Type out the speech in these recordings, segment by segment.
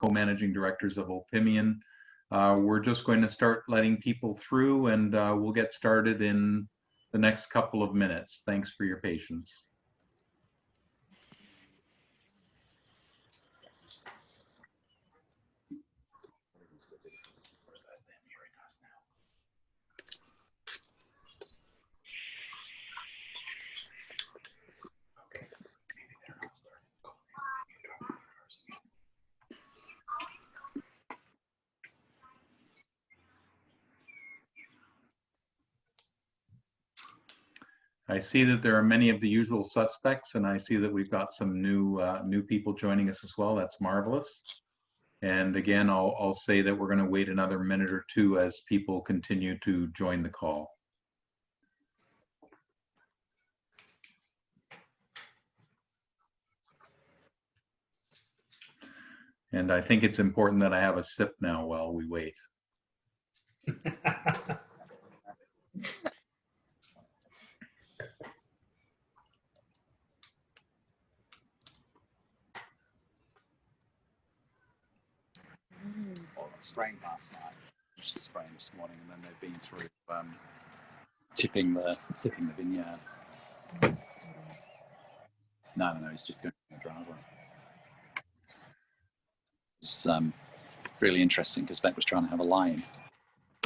co-managing directors of Opimian. We're just going to start letting people through, and we'll get started in the next couple of minutes. Thanks for your patience. I see that there are many of the usual suspects, and I see that we've got some new people joining us as well. That's marvelous. And again, I'll say that we're going to wait another minute or two as people continue to join the call. And I think it's important that I have a sip now while we wait. Spraying last night, just spraying this morning, and then they've been through tipping the vineyard. No, he's just doing the driveway. It's really interesting because Beck was trying to have a line.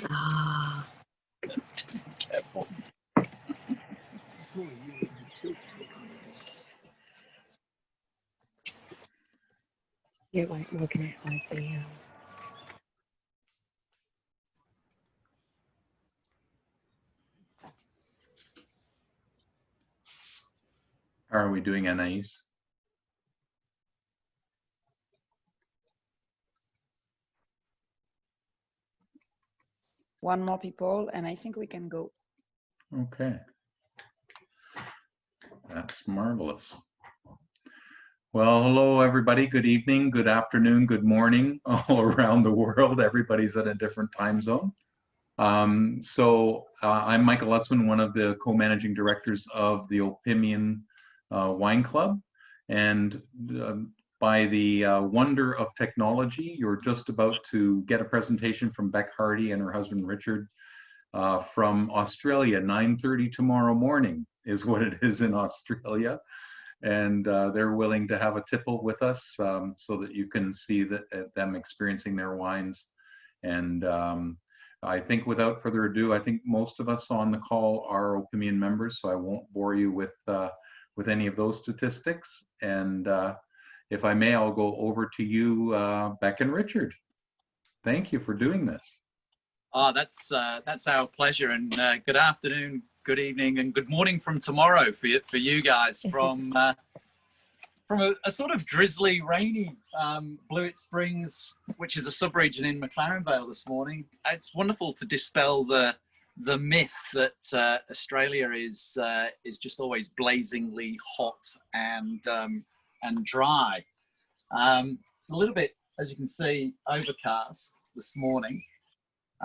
Ah. Careful. It's not you too. Yeah, like looking at like the. How are we doing, Anais? One more people, and I think we can go. Okay. That's marvelous. Well, hello, everybody. Good evening, good afternoon, good morning, all around the world. Everybody's at a different time zone. I'm Michael Lutzman, one of the co-managing directors of the Opimian Wine Club. And by the wonder of technology, you're just about to get a presentation from Beck Hardy and her husband Richard from Australia. 9:30 tomorrow morning is what it is in Australia. And they're willing to have a tipple with us so that you can see them experiencing their wines. And I think without further ado, I think most of us on the call are Opimian members, so I won't bore you with any of those statistics. And if I may, I'll go over to you, Beck and Richard. Thank you for doing this. Oh, that's our pleasure. And good afternoon, good evening, and good morning from tomorrow for you guys from a sort of drizzly, rainy Blewett Springs, which is a sub-region in McLaren Vale this morning. It's wonderful to dispel the myth that Australia is just always blazingly hot and dry. It's a little bit, as you can see, overcast this morning.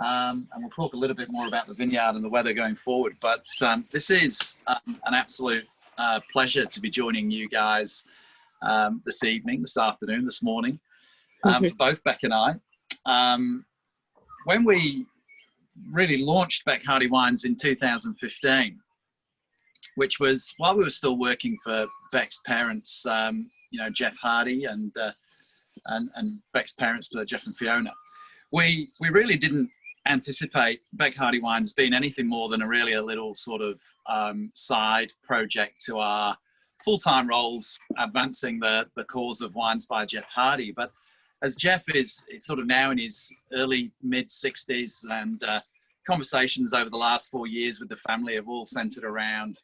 And we'll talk a little bit more about the vineyard and the weather going forward. But this is an absolute pleasure to be joining you guys this evening, this afternoon, this morning, for both Beck and I. When we really launched Beck Hardy Wines in 2015, which was while we were still working for Beck's parents, Jeff Hardy and Beck's parents, Jeff and Fiona. We really didn't anticipate Beck Hardy Wines being anything more than a little sort of side project to our full-time roles, advancing the cause of wines by Jeff Hardy. But as Jeff is sort of now in his early mid-60s, and conversations over the last 4 years with the family have all centered around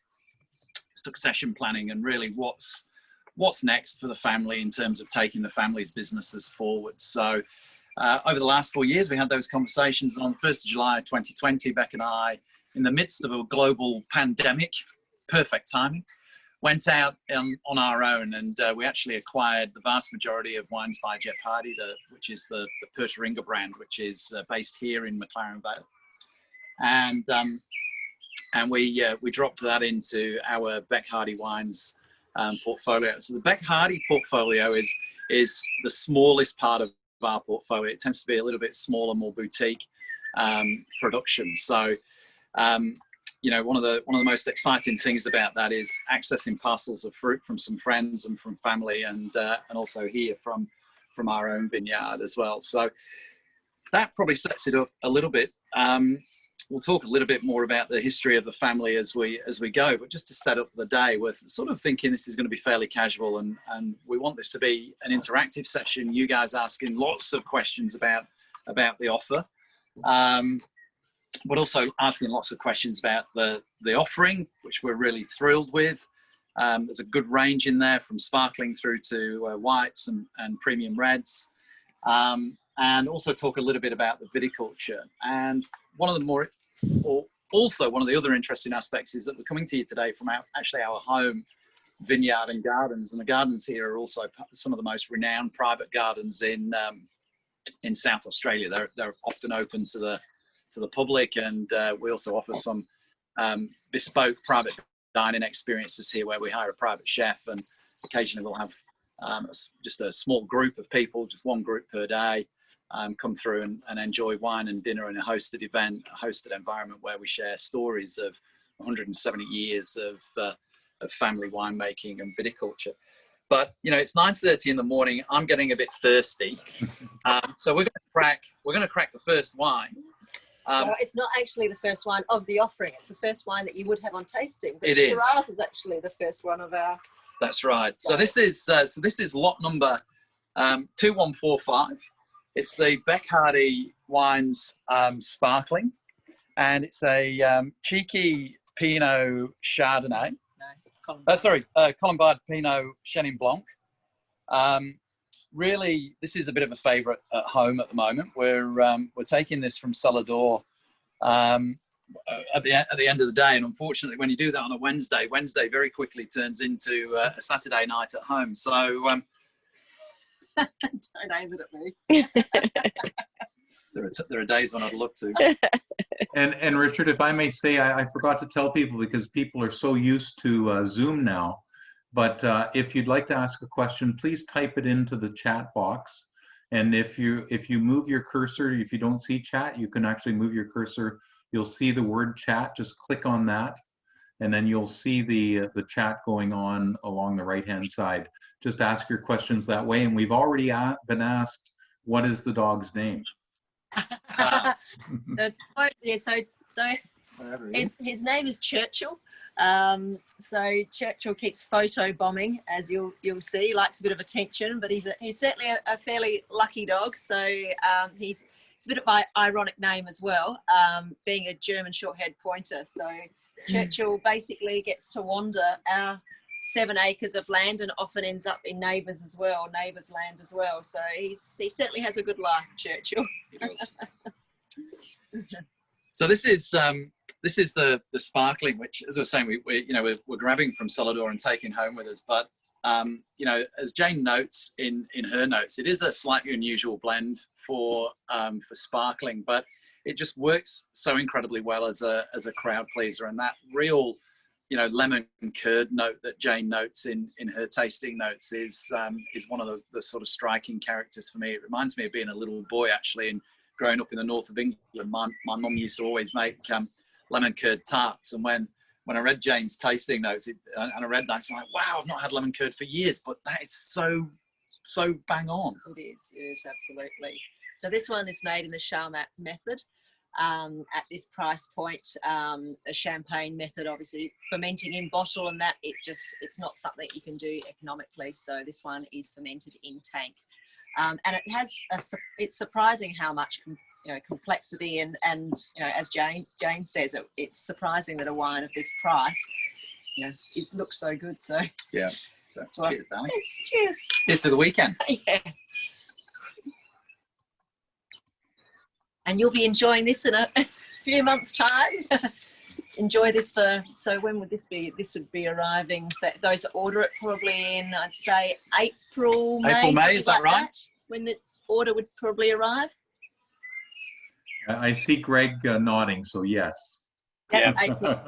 succession planning and really what's next for the family in terms of taking the family's businesses forward. So over the last 4 years, we had those conversations. On the 1st of July 2020, Beck and I, in the midst of a global pandemic, perfect timing, went out on our own, and we actually acquired the vast majority of Wines by Jeff Hardy, which is the Perteringa brand, which is based here in McLaren Vale. And we dropped that into our Beck Hardy Wines portfolio. So the Beck Hardy portfolio is the smallest part of our portfolio. It tends to be a little bit smaller, more boutique production. So, you know, one of the most exciting things about that is accessing parcels of fruit from some friends and from family, and also here from our own vineyard as well. So that probably sets it up a little bit. We'll talk a little bit more about the history of the family as we go, but just to set up the day, we're sort of thinking this is going to be fairly casual, and we want this to be an interactive session. You guys asking lots of questions about the offer, but also asking lots of questions about the offering, which we're really thrilled with. There's a good range in there, from sparkling through to whites and premium reds, and also talk a little bit about the viticulture. And one of the other interesting aspects is that we're coming to you today from our home vineyard and gardens, and the gardens here are also some of the most renowned private gardens in South Australia. They're often open to the public, and we also offer some bespoke private dining experiences here, where we hire a private chef, and occasionally we'll have just a small group of people, just one group per day, come through and enjoy wine and dinner in a hosted event, a hosted environment where we share stories of 170 years of family winemaking and viticulture. But you know, it's 9:30 in the morning. I'm getting a bit thirsty, so we're going to crack the first wine. Well, it's not actually the first wine of the offering. It's the first wine that you would have on tasting. But it is. Shiraz is actually the first one of our. That's right. So this is lot number 2145. It's the Beck Wines Sparkling, and it's a cheeky Pinot Chardonnay. Colombard Pinot Chenin Blanc. Really, this is a bit of a favourite at home at the moment. We're taking this from cellar door at the end of the day, and unfortunately, when you do that on a Wednesday very quickly turns into a Saturday night at home. So. Don't aim it at me. There are days when I'd love to. And Richard, if I may say, I forgot to tell people, because people are so used to Zoom now, but if you'd like to ask a question, please type it into the chat box. And if you move your cursor, if you don't see chat, you can actually move your cursor. You'll see the word chat. Just click on that, and then you'll see the chat going on along the right-hand side. Just ask your questions that way. And we've already been asked, what is the dog's name? His name is Churchill. So Churchill keeps photo bombing, as you'll see. He likes a bit of attention, but he's certainly a fairly lucky dog. So it's a bit of an ironic name as well, being a German short-haired pointer. So Churchill basically gets to wander our 7 acres of land and often ends up in neighbours' land as well. So he certainly has a good life, Churchill. So this is the sparkling, which, as I was saying, we're grabbing from cellar door and taking home with us. But you know, as Jane notes in her notes, it is a slightly unusual blend for sparkling, but it just works so incredibly well as a crowd pleaser, and that real, you know, lemon curd note that Jane notes in her tasting notes is one of the sort of striking characters for me. It reminds me of being a little boy, actually, and growing up in the north of England. My mum used to always make lemon curd tarts, and when I read Jane's tasting notes and I read that, it's like, wow, I've not had lemon curd for years, but that is so bang on. It is, yes, absolutely. So this one is made in the Charmat method. At this price point, a champagne method, obviously fermenting in bottle, and that it's not something you can do economically. So this one is fermented in tank, and it has it's surprising how much complexity and as Jane says, it's surprising that a wine of this price, it looks so good. So yeah, so cheers, darling. Cheers. Cheers to the weekend. Yeah. And you'll be enjoying this in a few months' time. Enjoy this so when would this be? This would be arriving, for those that order it, probably in, I'd say, April, May, is that like right? When the order would probably arrive. I see Greg nodding, so yes. Yeah. April.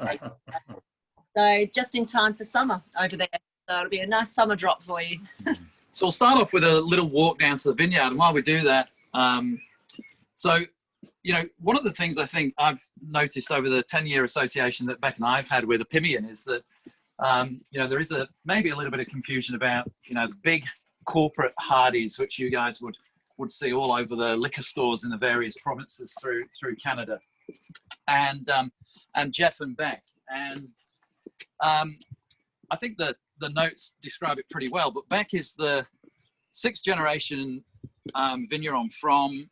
So just in time for summer over there. So it'll be a nice summer drop for you. So we'll start off with a little walk down to the vineyard, and while we do that, so, you know, one of the things I think I've noticed over the 10-year association that Beck and I have had with Opimian is that, you know, there is maybe a little bit of confusion about, you know, the big corporate hardies, which you guys would see all over the liquor stores in the various provinces through Canada, and Jeff and Beck. And I think that the notes describe it pretty well, but Beck is the 6th generation vigneron from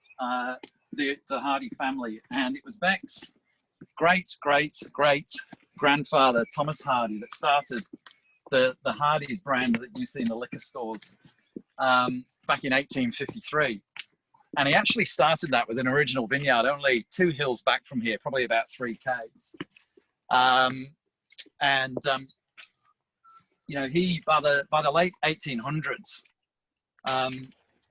the Hardy family, and it was Beck's great grandfather, Thomas Hardy, that started the Hardy's brand that you see in the liquor stores back in 1853. And he actually started that with an original vineyard only 2 hills back from here, probably about 3 k's. You know, he by the late 1800s,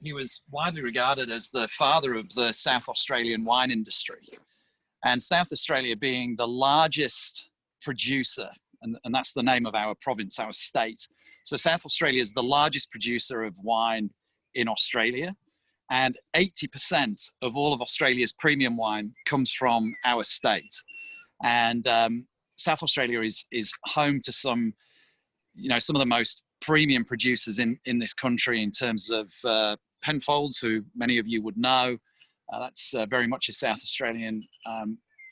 he was widely regarded as the father of the South Australian wine industry, and South Australia being the largest producer, and that's the name of our province, our state. So South Australia is the largest producer of wine in Australia, and 80% of all of Australia's premium wine comes from our state. And South Australia is home to some of the most premium producers in this country in terms of Penfolds, who many of you would know. That's very much a South Australian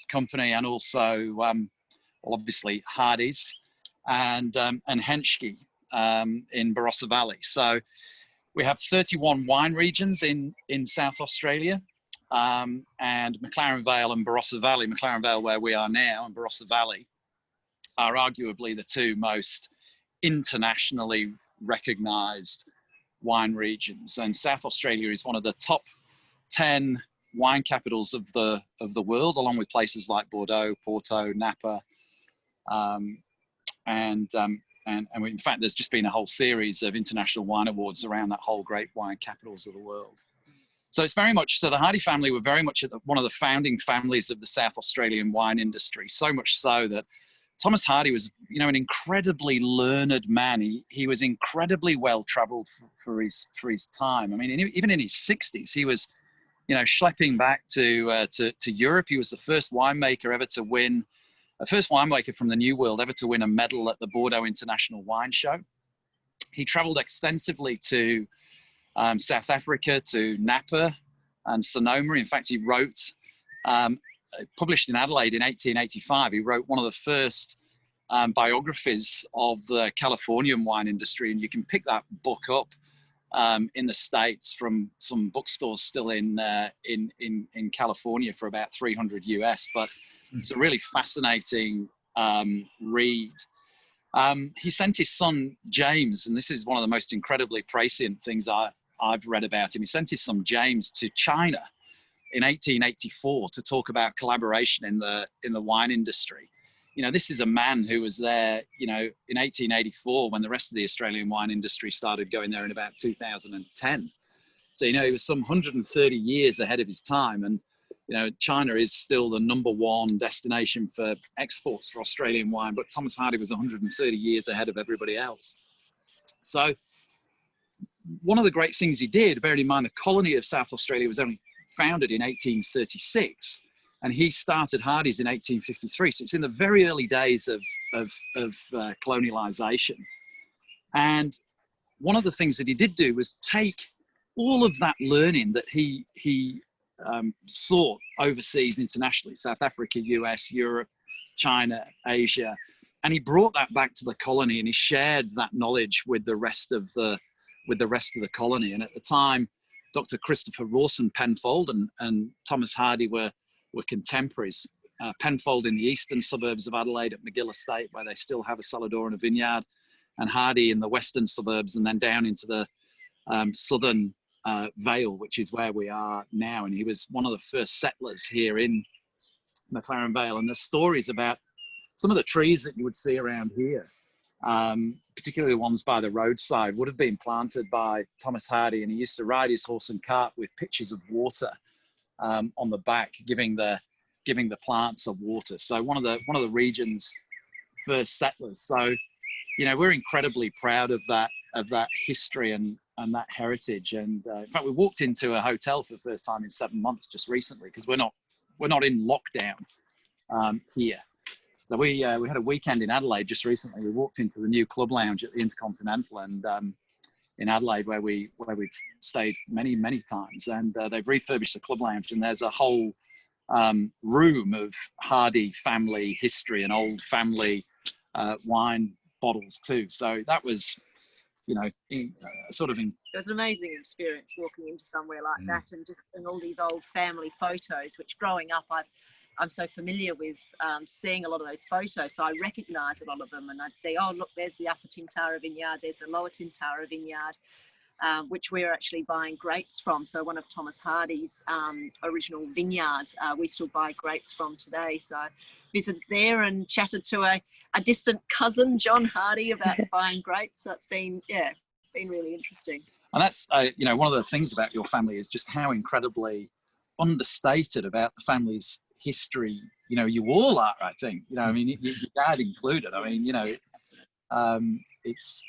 company, and also, well, obviously Hardy's and Henschke in Barossa Valley. So we have 31 wine regions in South Australia, and McLaren Vale and Barossa Valley, McLaren Vale where we are now and Barossa Valley, are arguably the 2 most internationally recognized wine regions. And South Australia is one of the top 10 wine capitals of the world, along with places like Bordeaux, Porto, Napa, and in fact, there's just been a whole series of international wine awards around that whole great wine capitals of the world. So it's very much, so the Hardy family were very much one of the founding families of the South Australian wine industry, so much so that Thomas Hardy was, you know, an incredibly learned man. He was incredibly well traveled for his time. I mean, even in his 60s, he was, you know, schlepping back to Europe. He was the first winemaker ever to win, the first winemaker from the New World ever to win a medal at the Bordeaux International Wine Show. He traveled extensively to South Africa, to Napa and Sonoma. In fact, he wrote, published in Adelaide in 1885, he wrote one of the first biographies of the Californian wine industry, and you can pick that book up in the States from some bookstores still in California for about $300 US. But it's a really fascinating read. He sent his son James, and this is one of the most incredibly prescient things I've read about him. He sent his son James to China in 1884 to talk about collaboration in the wine industry. You know, this is a man who was there, you know, in 1884 when the rest of the Australian wine industry started going there in about 2010. So, you know, he was some 130 years ahead of his time. And, you know, China is still the #1 destination for exports for Australian wine, but Thomas Hardy was 130 years ahead of everybody else. So one of the great things he did, bearing in mind the colony of South Australia was only founded in 1836, and he started Hardy's in 1853. So it's in the very early days of colonialization. And one of the things that he did do was take all of that learning that he sought overseas internationally, South Africa, US, Europe, China, Asia, and he brought that back to the colony, and he shared that knowledge with the rest of the colony. And at the time, Dr. Christopher Rawson Penfold and Thomas Hardy were contemporaries. Penfold in the eastern suburbs of Adelaide at McGill Estate, where they still have a cellar and a vineyard, and Hardy in the western suburbs, and then down into the southern Vale, which is where we are now. And he was one of the first settlers here in McLaren Vale. And there's stories about some of the trees that you would see around here, particularly the ones by the roadside, would have been planted by Thomas Hardy, and he used to ride his horse and cart with pitchers of water on the back, giving the plants of water. So one of the region's first settlers. So, you know, we're incredibly proud of that history, and that heritage. And in fact, we walked into a hotel for the first time in 7 months just recently, because we're not in lockdown here. So we had a weekend in Adelaide just recently. We walked into the new club lounge at the Intercontinental and in Adelaide, where we've stayed many times, and they've refurbished the club lounge, and there's a whole room of Hardy family history and old family wine bottles too. So that was, you know, it was an amazing experience walking into somewhere like that, and just and all these old family photos, which growing up I'm so familiar with seeing a lot of those photos, so I recognise a lot of them, and I'd say, oh look, there's the Upper Tintara vineyard, there's the Lower Tintara vineyard, which we're actually buying grapes from. So one of Thomas Hardy's original vineyards, we still buy grapes from today. So I visited there and chatted to a distant cousin, John Hardy, about buying grapes. So it's been really interesting. And that's, you know, one of the things about your family is just how incredibly understated about the family's history, you know, you all are, I think. You know, I mean, your dad included. I mean, you know, it's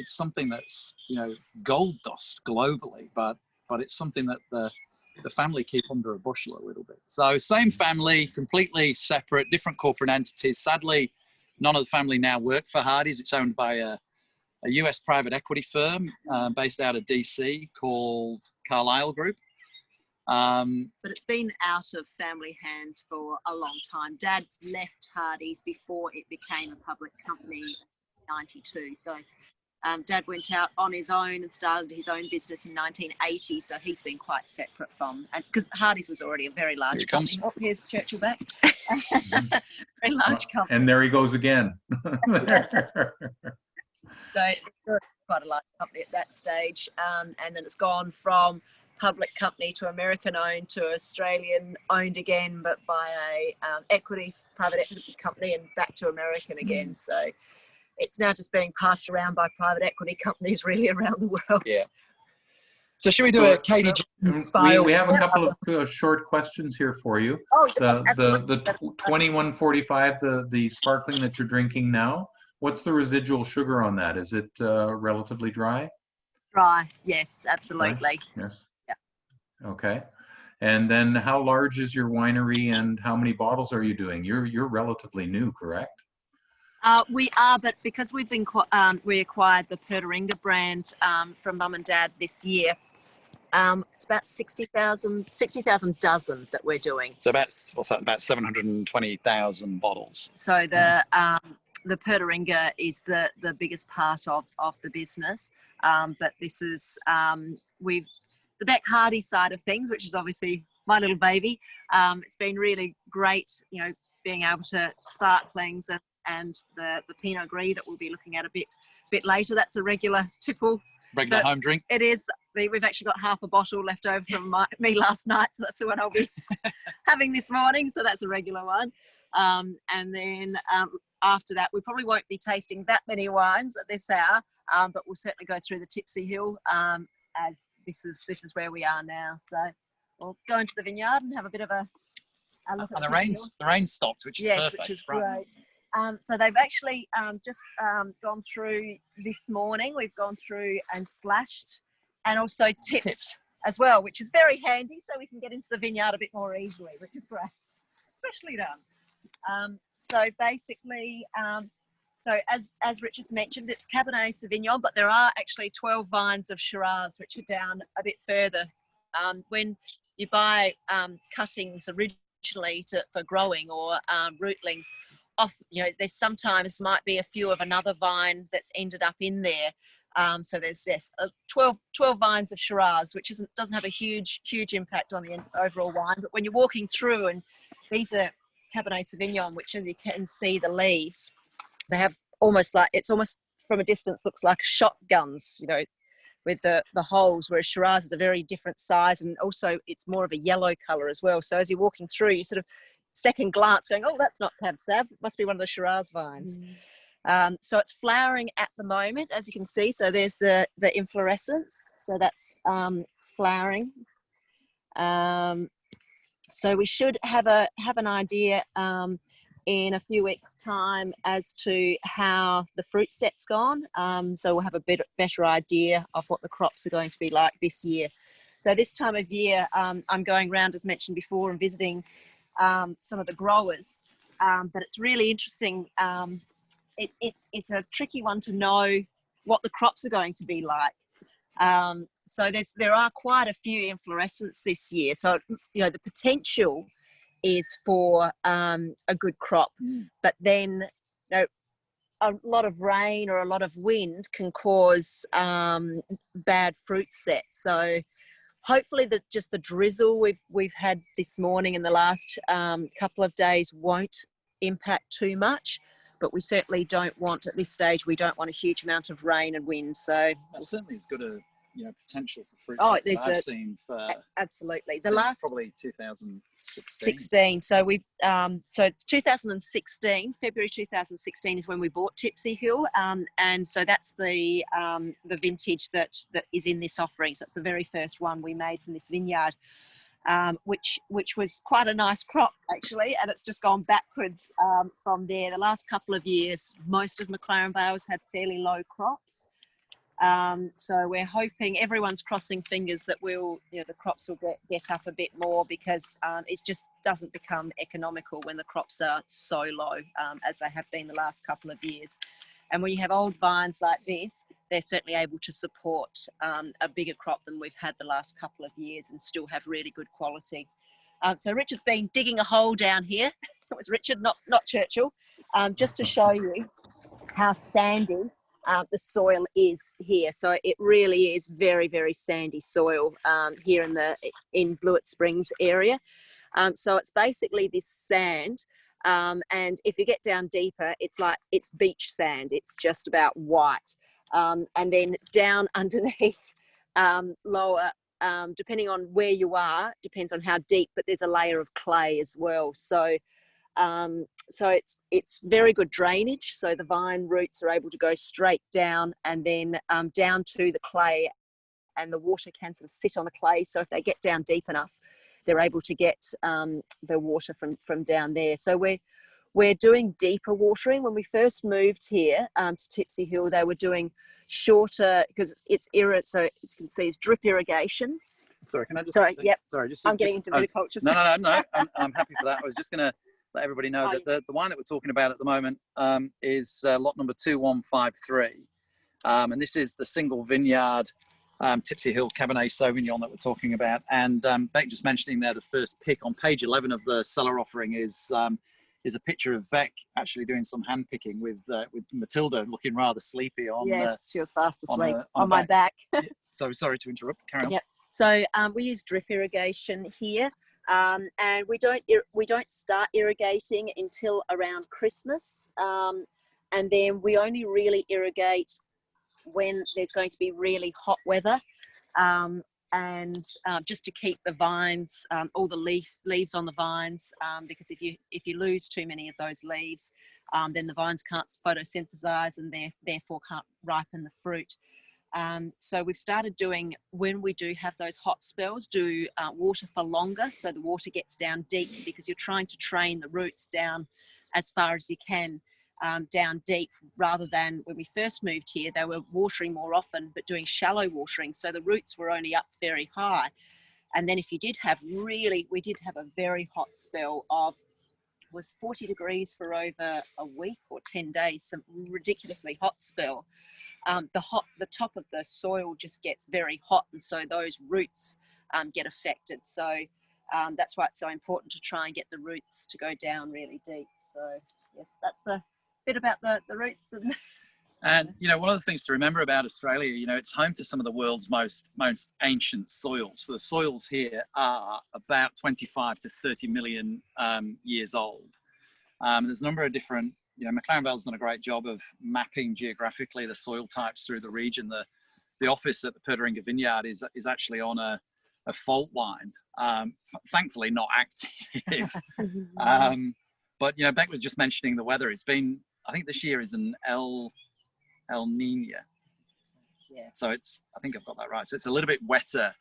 something that's, you know, gold dust globally, but it's something that the family keep under a bushel a little bit. So same family, completely separate, different corporate entities. Sadly, none of the family now work for Hardy's. It's owned by a US private equity firm based out of DC called Carlyle Group. But it's been out of family hands for a long time. Dad left Hardy's before it became a public company in 92. So Dad went out on his own and started his own business in 1980. So he's been quite separate from, because Hardy's was already a very large company. Oh, here's Churchill back. Very large company. And there he goes again. So it's quite a large company at that stage. And then it's gone from public company to American owned to Australian owned again, but by a private equity company, and back to American again. So it's now just being passed around by private equity companies really around the world. Yeah. So should we do a Katie Jones style? We have a couple of short questions here for you. Oh, the 2145, the sparkling that you're drinking now, what's the residual sugar on that? Is it relatively dry? Dry, yes, absolutely. Dry? Yes. Okay. And then how large is your winery and how many bottles are you doing? You're relatively new, correct? We are, but because we've been we acquired the Pertaringa brand from Mum and Dad this year. It's about 60,000 dozen that we're doing. So about 720,000 bottles. So the Pertaringa is the biggest part of the business, but this is the Beck Hardy side of things, which is obviously my little baby. It's been really great, you know, being able to sparklings and the Pinot Gris that we'll be looking at a bit later. That's a regular home drink. It is. We've actually got half a bottle left over from me last night, so that's the one I'll be having this morning. So that's a regular one. And then after that, we probably won't be tasting that many wines at this hour, but we'll certainly go through the Tipsy Hill as this is where we are now. So we'll go into the vineyard and have a bit of a look at the rain stopped, which is perfect. Which is great. So they've actually just gone through this morning. We've gone through and slashed and also tipped as well, which is very handy, so we can get into the vineyard a bit more easily, which is great. Especially done. So basically, so as Richard's mentioned, it's Cabernet Sauvignon, but there are actually 12 vines of Shiraz, which are down a bit further. When you buy cuttings originally for growing or rootlings, you know, there's sometimes might be a few of another vine that's ended up in there. So there's 12 vines of Shiraz, which doesn't have a huge impact on the overall wine. But when you're walking through, and these are Cabernet Sauvignon, which, as you can see, the leaves, they have almost from a distance looks like shotguns, you know, with the holes, whereas Shiraz is a very different size, and also it's more of a yellow color as well. So as you're walking through, you sort of second glance going, oh, that's not Cab Sav, it must be one of the Shiraz vines. So it's flowering at the moment, as you can see. So there's the inflorescence, so that's flowering. So we should have an idea in a few weeks' time as to how the fruit set's gone. So we'll have a better idea of what the crops are going to be like this year. So this time of year, I'm going around, as mentioned before, and visiting some of the growers. But it's really interesting. It's a tricky one to know what the crops are going to be like. So there are quite a few inflorescence this year. So, you know, the potential is for a good crop, but then, you know, a lot of rain or a lot of wind can cause bad fruit set. So hopefully just the drizzle we've had this morning and the last couple of days won't impact too much, but we certainly don't want, at this stage, we don't want a huge amount of rain and wind. So that certainly has got a potential for fruit Oh, set there's that I've a- seen for absolutely. The since last probably 2016. 16. So we've so it's 2016. February 2016 is when we bought Tipsy Hill, and so that's the vintage that is in this offering. So it's the very first one we made from this vineyard, which was quite a nice crop actually, and it's just gone backwards from there. The last couple of years, most of McLaren Vale's had fairly low crops. So we're hoping, everyone's crossing fingers that the crops will get up a bit more, because it just doesn't become economical when the crops are so low as they have been the last couple of years. And when you have old vines like this, they're certainly able to support a bigger crop than we've had the last couple of years and still have really good quality. So Richard's been digging a hole down here. It was Richard, not Churchill, just to show you how sandy the soil is here. So it really is very, very sandy soil here in Blewett Springs area. So it's basically this sand, and if you get down deeper, it's beach sand. It's just about white, and then down underneath, lower, depending on where you are, depends on how deep, but there's a layer of clay as well. So it's very good drainage. So the vine roots are able to go straight down and then down to the clay, and the water can sort of sit on the clay. So if they get down deep enough, they're able to get the water from down there. So we're doing deeper watering. When we first moved here to Tipsy Hill, they were doing shorter, because it's so as you can see, it's drip irrigation. Sorry, can I just? Sorry, yep. Sorry, I'm getting into viticulture. No. I'm happy for that. I was just going to let everybody know that the wine that we're talking about at the moment is lot number 2153, and this is the single vineyard Tipsy Hill Cabernet Sauvignon that we're talking about. And Beck just mentioning there, the first pick on page 11 of the cellar offering is a picture of Beck actually doing some hand picking with Matilda, looking rather sleepy on. Yes, she was fast asleep on my back. So sorry to interrupt. Carry on. Yep. So we use drip irrigation here, and we don't start irrigating until around Christmas, and then we only really irrigate when there's going to be really hot weather, and just to keep the vines, all the leaves on the vines, because if you lose too many of those leaves, then the vines can't photosynthesize and therefore can't ripen the fruit. So we've started doing, when we do have those hot spells, do water for longer, so the water gets down deep, because you're trying to train the roots down as far as you can, down deep, rather than when we first moved here, they were watering more often, but doing shallow watering, so the roots were only up very high. And then if you did have we did have a very hot spell of, was 40 degrees for over a week or 10 days, some ridiculously hot spell. The top of the soil just gets very hot, and so those roots get affected. So that's why it's so important to try and get the roots to go down really deep. So yes, that's the bit about the roots. And one of the things to remember about Australia, it's home to some of the world's most ancient soils. So the soils here are about 25 to 30 million years old. There's a number of different, McLaren Vale's done a great job of mapping geographically the soil types through the region. The office at the Pertaringa Vineyard is actually on a fault line, thankfully not active. But Beck was just mentioning the weather. It's been, I think this year is an El Nino. Yeah. So I think I've got that right. So it's a little bit wetter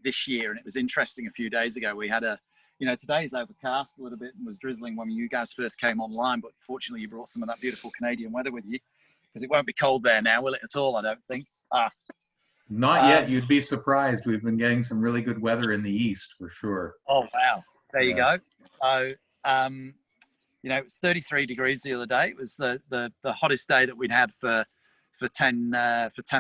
this year, and it was interesting. A few days ago, we had you know, today's overcast a little bit and was drizzling when you guys first came online, but fortunately you brought some of that beautiful Canadian weather with you, because it won't be cold there now, will it at all? I don't think. Not yet. You'd be surprised. We've been getting some really good weather in the east for sure. Oh, wow. There you Yes. go. So, you know, it was 33 degrees the other day. It was the hottest day that we'd had for 10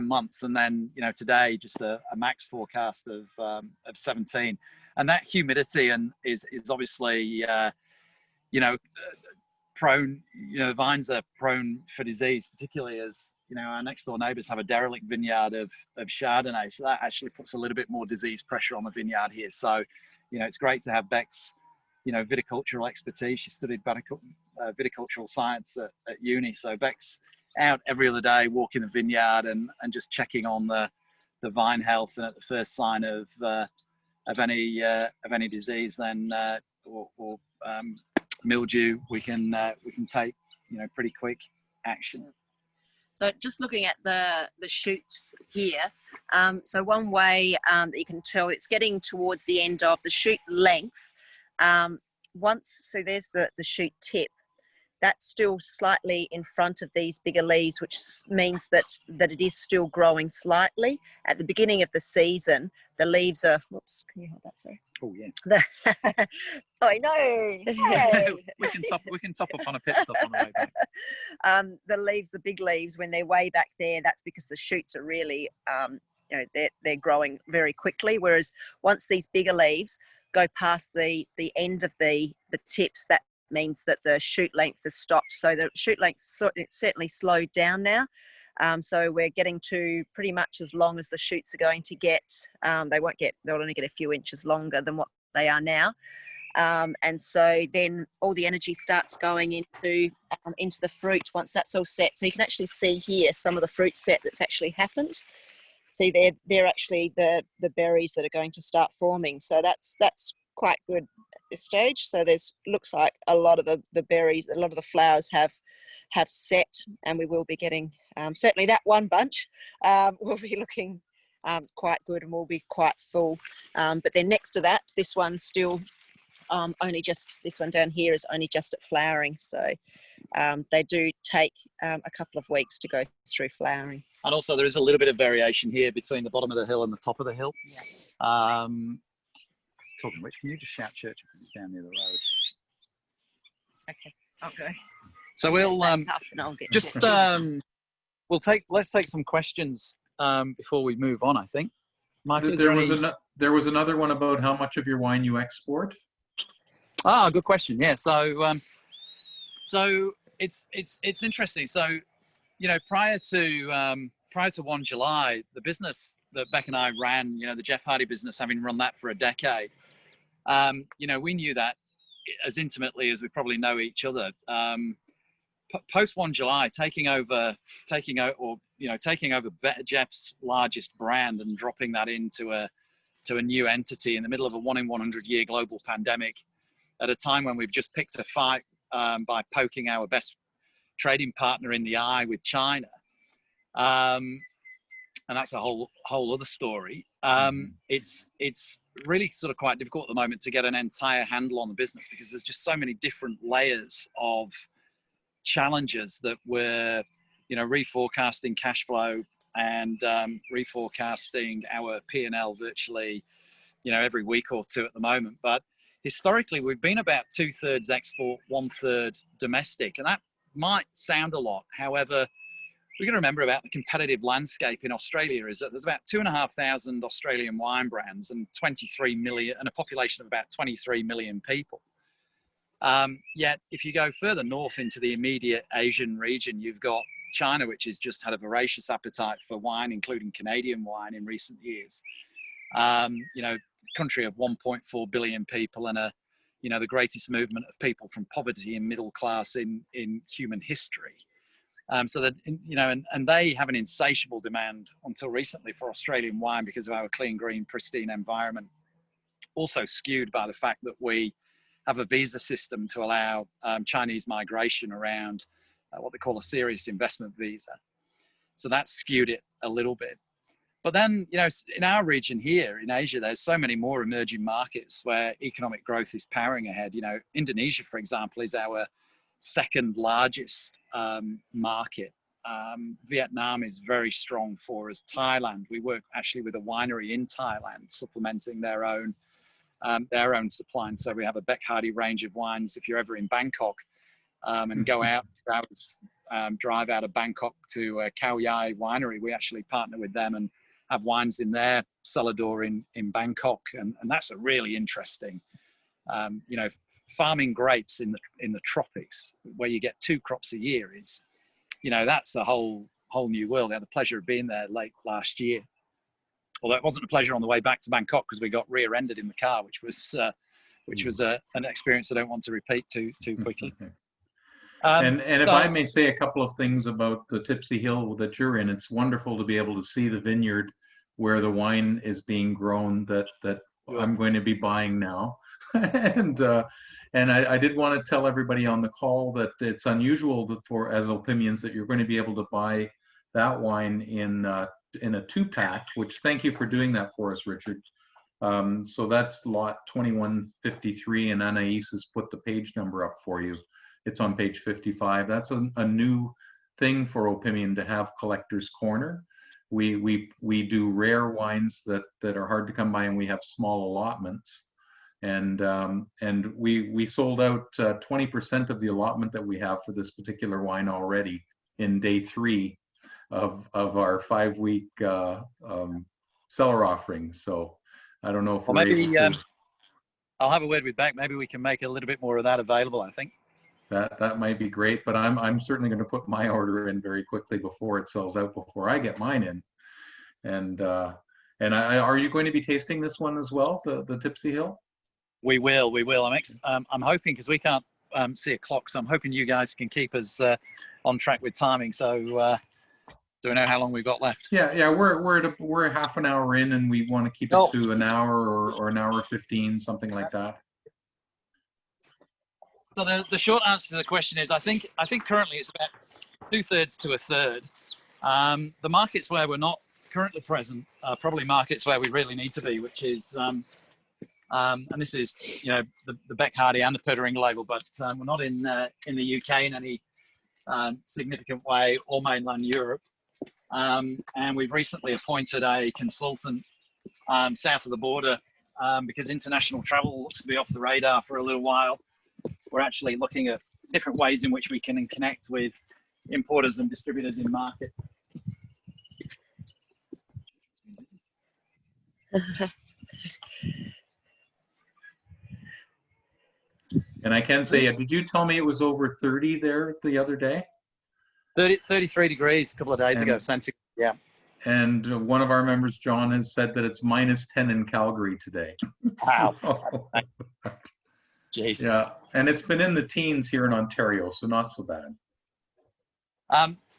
months. And then, you know, today just a max forecast of 17. And that humidity is obviously, you know, prone, you know, vines are prone for disease, particularly as, you know, our next door neighbors have a derelict vineyard of Chardonnay. So that actually puts a little bit more disease pressure on the vineyard here. So, you know, it's great to have Beck's, you know, viticultural expertise. She studied viticultural science at uni. So Beck's out every other day walking the vineyard and just checking on the vine health, and at the first sign of any disease, then or mildew, we can take, you know, pretty quick action. So just looking at the shoots here, so one way that you can tell it's getting towards the end of the shoot length. So there's the shoot tip. That's still slightly in front of these bigger leaves, which means that it is still growing slightly. At the beginning of the season, the leaves are, whoops, can you hold that, sorry? Oh, yeah. Oh, I know. we can top up on a pit stop on the way back. The leaves, the big leaves, when they're way back there, that's because the shoots are really, you know, they're growing very quickly. Whereas once these bigger leaves go past the end of the tips, that means that the shoot length has stopped. So the shoot length certainly slowed down now. So we're getting to pretty much as long as the shoots are going to get. They'll only get a few inches longer than what they are now. And so then all the energy starts going into the fruit once that's all set. So you can actually see here some of the fruit set that's actually happened. See, they're actually the berries that are going to start forming. So that's quite good at this stage. So looks like a lot of the berries, a lot of the flowers have set, and we will be getting certainly that one bunch will be looking quite good and will be quite full. But then next to that, this one's still this one down here is only just at flowering. So they do take a couple of weeks to go through flowering. And also there is a little bit of variation here between the bottom of the hill and the top of the hill. Yeah. Talking of which, can you just shout church if it's down near the road? Okay. So we'll just let's take some questions before we move on, I think. Mike, there was another one about how much of your wine you export. Good question. Yeah. So it's interesting. So, you know, prior to 1 July, the business that Beck and I ran, you know, the Jeff Hardy business, having run that for a decade, you know, we knew that as intimately as we probably know each other. Post 1 July, taking over Jeff's largest brand and dropping that into a new entity in the middle of a 1 in 100 year global pandemic, at a time when we've just picked a fight by poking our best trading partner in the eye with China. And that's a whole other story. It's really sort of quite difficult at the moment to get an entire handle on the business, because there's just so many different layers of challenges that we're, you know, reforecasting cash flow and reforecasting our P&L virtually, you know, every week or two at the moment. But historically, we've been about 2/3 export, 1/3 domestic, and that might sound a lot. However, we're going to remember about the competitive landscape in Australia is that there's about 2,500 Australian wine brands and 23 million, and a population of about 23 million people. Yet, if you go further north into the immediate Asian region, you've got China, which has just had a voracious appetite for wine, including Canadian wine in recent years. You know, country of 1.4 billion people and the greatest movement of people from poverty and middle class in human history. So that, you know, and they have an insatiable demand until recently for Australian wine because of our clean, green, pristine environment. Also skewed by the fact that we have a visa system to allow Chinese migration around what they call a serious investment visa. So that's skewed it a little bit. But then, you know, in our region here in Asia, there's so many more emerging markets where economic growth is powering ahead. You know, Indonesia, for example, is our second largest market. Vietnam is very strong for us. Thailand, we work actually with a winery in Thailand, supplementing their own supply. And so we have a Beck range of wines. If you're ever in Bangkok and go out 2 hours drive out of Bangkok to Khao Yai Winery, we actually partner with them and have wines in their cellar door in Bangkok, and that's a really interesting, you know, farming grapes in the tropics where you get 2 crops a year is, you know, that's a whole new world. I had the pleasure of being there late last year, although it wasn't a pleasure on the way back to Bangkok because we got rear-ended in the car, which was an experience I don't want to repeat too quickly. And if I may say a couple of things about the Tipsy Hill that you're in, it's wonderful to be able to see the vineyard where the wine is being grown that I'm going to be buying now. And I did want to tell everybody on the call that it's unusual as Opimians that you're going to be able to buy that wine in a 2-pack, which thank you for doing that for us, Richard. So that's lot 2153, and Anais has put the page number up for you. It's on page 55. That's a new thing for Opimian to have Collector's Corner. We do rare wines that are hard to come by, and we have small allotments. And we sold out 20% of the allotment that we have for this particular wine already in day 3 of our 5-week cellar offering. So I don't know if we're able to. I'll have a word with Beck. Maybe we can make a little bit more of that available, I think. That might be great, but I'm certainly going to put my order in very quickly before it sells out, before I get mine in. And are you going to be tasting this one as well, the Tipsy Hill? We will. I'm hoping, because we can't see a clock, so I'm hoping you guys can keep us on track with timing. So do we know how long we've got left? Yeah. We're half an hour in, and we want to keep it to an hour or an hour 15, something like that. So the short answer to the question is, I think currently it's about 2/3 to 1/3. The markets where we're not currently present are probably markets where we really need to be, which is, and this is, you know, the Beck Hardy and the Pöttering label, but we're not in the UK in any significant way, or mainland Europe. And we've recently appointed a consultant south of the border because international travel looks to be off the radar for a little while. We're actually looking at different ways in which we can connect with importers and distributors in market. And I can say, did you tell me it was over 30 there the other day? 33 degrees a couple of days ago, centigrade, yeah. And one of our members, John, has said that it's -10 in Calgary today. Wow. Jeez. Yeah, and it's been in the teens here in Ontario, so not so bad.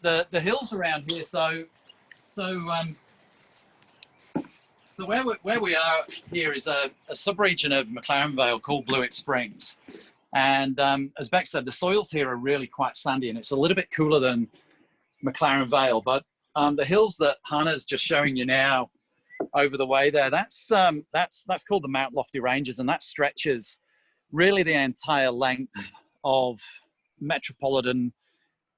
The hills around here, so where we are here is a sub-region of McLaren Vale called Blewett Springs. And as Beck said, the soils here are really quite sandy, and it's a little bit cooler than McLaren Vale. But the hills that Hannah's just showing you now over the way there, that's called the Mount Lofty Ranges, and that stretches really the entire length of metropolitan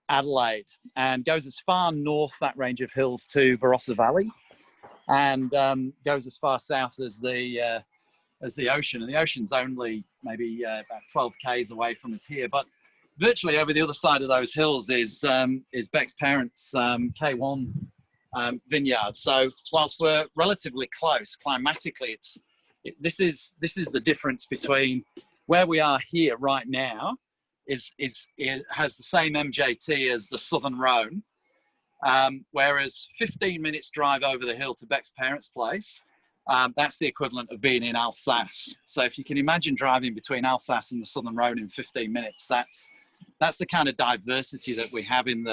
Adelaide and goes as far north, that range of hills, to Barossa Valley, and goes as far south as the ocean. And the ocean's only maybe about 12 k's away from us here, but virtually over the other side of those hills is Beck's parents' K1 vineyard. So whilst we're relatively close climatically, this is the difference between where we are here right now. It has the same MJT as the Southern Rhone, whereas 15 minutes drive over the hill to Beck's parents' place, that's the equivalent of being in Alsace. So if you can imagine driving between Alsace and the Southern Rhone in 15 minutes, that's the kind of diversity that we have in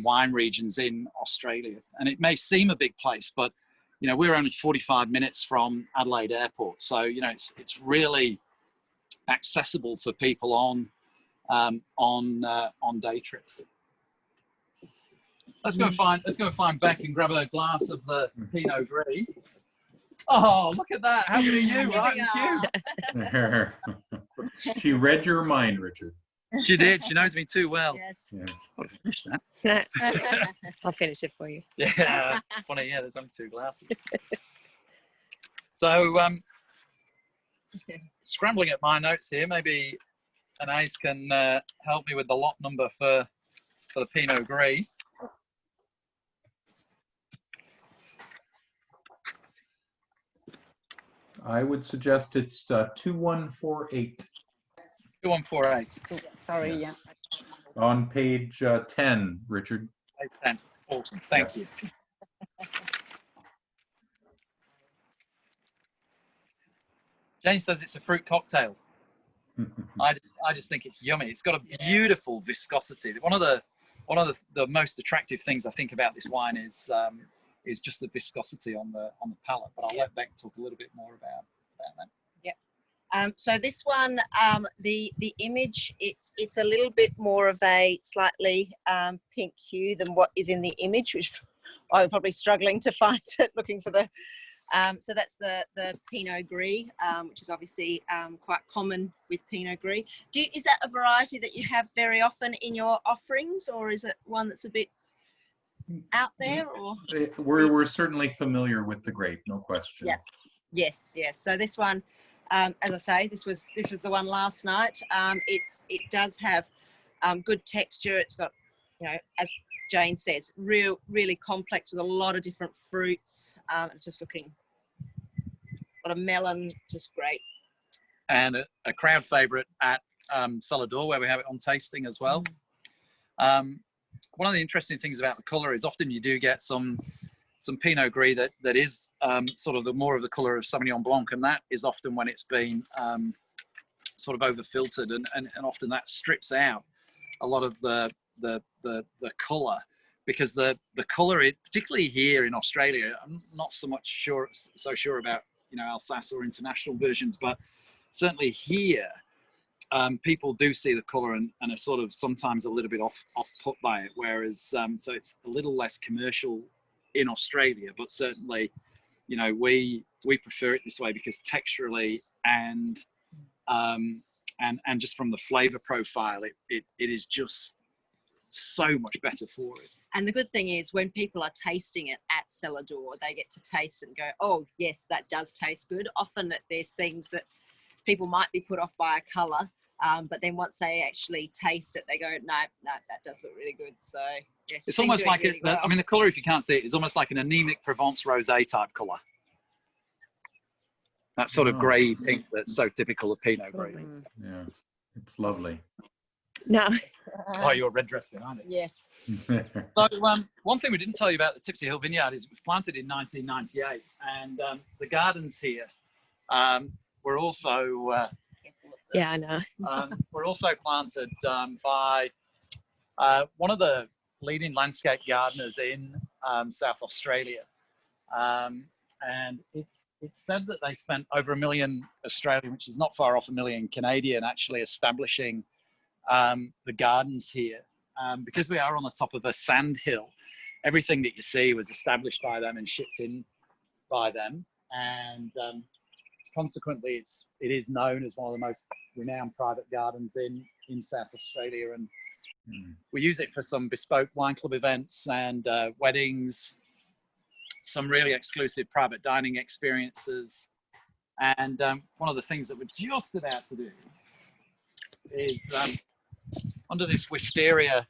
wine regions in Australia. And it may seem a big place, but you know, we're only 45 minutes from Adelaide Airport, so you know it's really accessible for people on day trips. Let's go find Beck and grab a glass of the Pinot Gris. Oh, look at that! How good are you? Here we are. She read your mind, Richard. She did. She knows me too well. Yes. Yeah. I'll finish that. I'll finish it for you. Yeah, funny. Yeah, there's only 2 glasses. So, scrambling at my notes here. Maybe Anais can help me with the lot number for the Pinot Gris. I would suggest it's 2148 2148. Sorry, yeah. on page 10, Richard. 10. Awesome. Thank you. Jane says it's a fruit cocktail. I just think it's yummy. It's got a beautiful viscosity. One of the most attractive things I think about this wine is just the viscosity on the palate. But I'll let Beck talk a little bit more about that. So this one, the image, it's a little bit more of a slightly pink hue than what is in the image, which I was probably struggling to find it, looking for the. So that's the Pinot Gris, which is obviously quite common with Pinot Gris. Is that a variety that you have very often in your offerings, or is it one that's a bit out there? Or We're certainly familiar with the grape, no question. Yeah. Yes. So this one, as I say, this was the one last night. It does have good texture. It's got, as Jane says, really complex with a lot of different fruits. It's just looking, a lot of melon, just great. And a crowd favourite at Cellar Door, where we have it on tasting as well. One of the interesting things about the colour is often you do get some Pinot Gris that is sort of more of the colour of Sauvignon Blanc, and that is often when it's been sort of over filtered, and often that strips out a lot of the colour, because the colour, particularly here in Australia, I'm not so sure about Alsace or international versions, but certainly here people do see the colour and are sort of sometimes a little bit off put by it, whereas so it's a little less commercial in Australia, but certainly we prefer it this way because texturally and just from the flavour profile it is just so much better for it. And the good thing is, when people are tasting it at Cellar Door, they get to taste it and go, oh yes, that does taste good. Often that there's things that people might be put off by a colour, but then once they actually taste it, they go, no, that does look really good. So yes, it's almost like really well. I mean, the colour, if you can't see it, is almost like an anemic Provence rosé type colour. That sort of grey pink that's so typical of Pinot Gris. Yeah, it's lovely. No. Oh, your red dress behind it. Yes. So one thing we didn't tell you about the Tipsy Hill Vineyard is it was planted in 1998, and the gardens here were also Yeah, I know. were also planted by one of the leading landscape gardeners in South Australia, and it's said that they spent over $1 million Australian, which is not far off $1 million Canadian, actually establishing the gardens here. Because we are on the top of a sand hill, everything that you see was established by them and shipped in by them, and consequently it is known as one of the most renowned private gardens in South Australia, and we use it for some bespoke wine club events and weddings, some really exclusive private dining experiences. And one of the things that we're just about to do is under this wisteria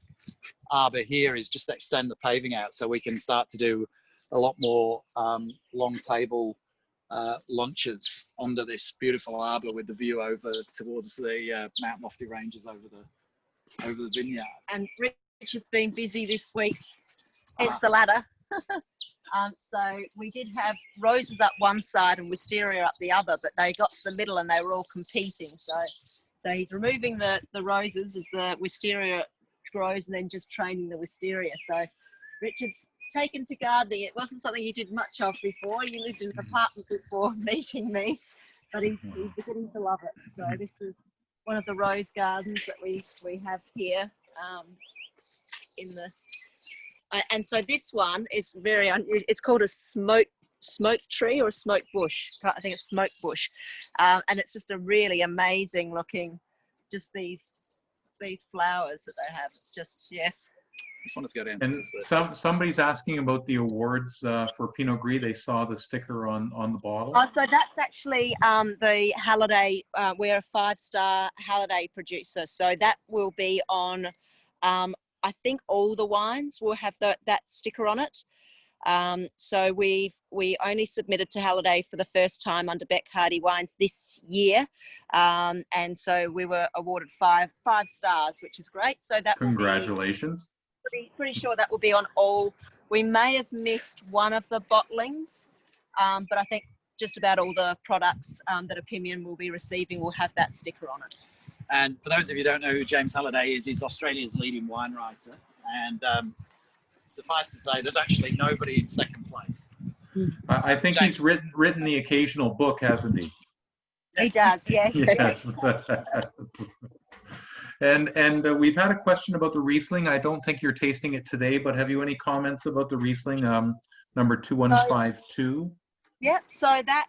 arbor here is just extend the paving out so we can start to do a lot more long table lunches under this beautiful arbor with the view over towards the Mount Lofty Ranges over the vineyard. And Richard's been busy this week, hence the ladder. So we did have roses up one side and wisteria up the other, but they got to the middle and they were all competing. So he's removing the roses as the wisteria grows and then just training the wisteria. So Richard's taken to gardening. It wasn't something he did much of before. He lived in an apartment before meeting me, but he's beginning to love it. So this is one of the rose gardens that we have here in the And so this one is very unusual. It's called a smoke tree or a smoke bush. I think it's smoke bush. And it's just a really amazing looking, just these flowers that they have. It's just, yes. I just wanted to go down. And somebody's asking about the awards for Pinot Gris. They saw the sticker on the bottle. Oh, so that's actually the Halliday. We're a 5-star Halliday producer, so that will be on. I think all the wines will have that sticker on it. So we only submitted to Halliday for the first time under Beck Wines this year, and so we were awarded five stars, which is great. So that Congratulations. Pretty sure that will be on all. We may have missed one of the bottlings, but I think just about all the products that Opinion will be receiving will have that sticker on it. And for those of you who don't know who James Halliday is, he's Australia's leading wine writer. And suffice to say, there's actually nobody in second place. I think he's written the occasional book, hasn't he? He does, yes. Yes. And we've had a question about the Riesling. I don't think you're tasting it today, but have you any comments about the Riesling number 2152? Yep, so that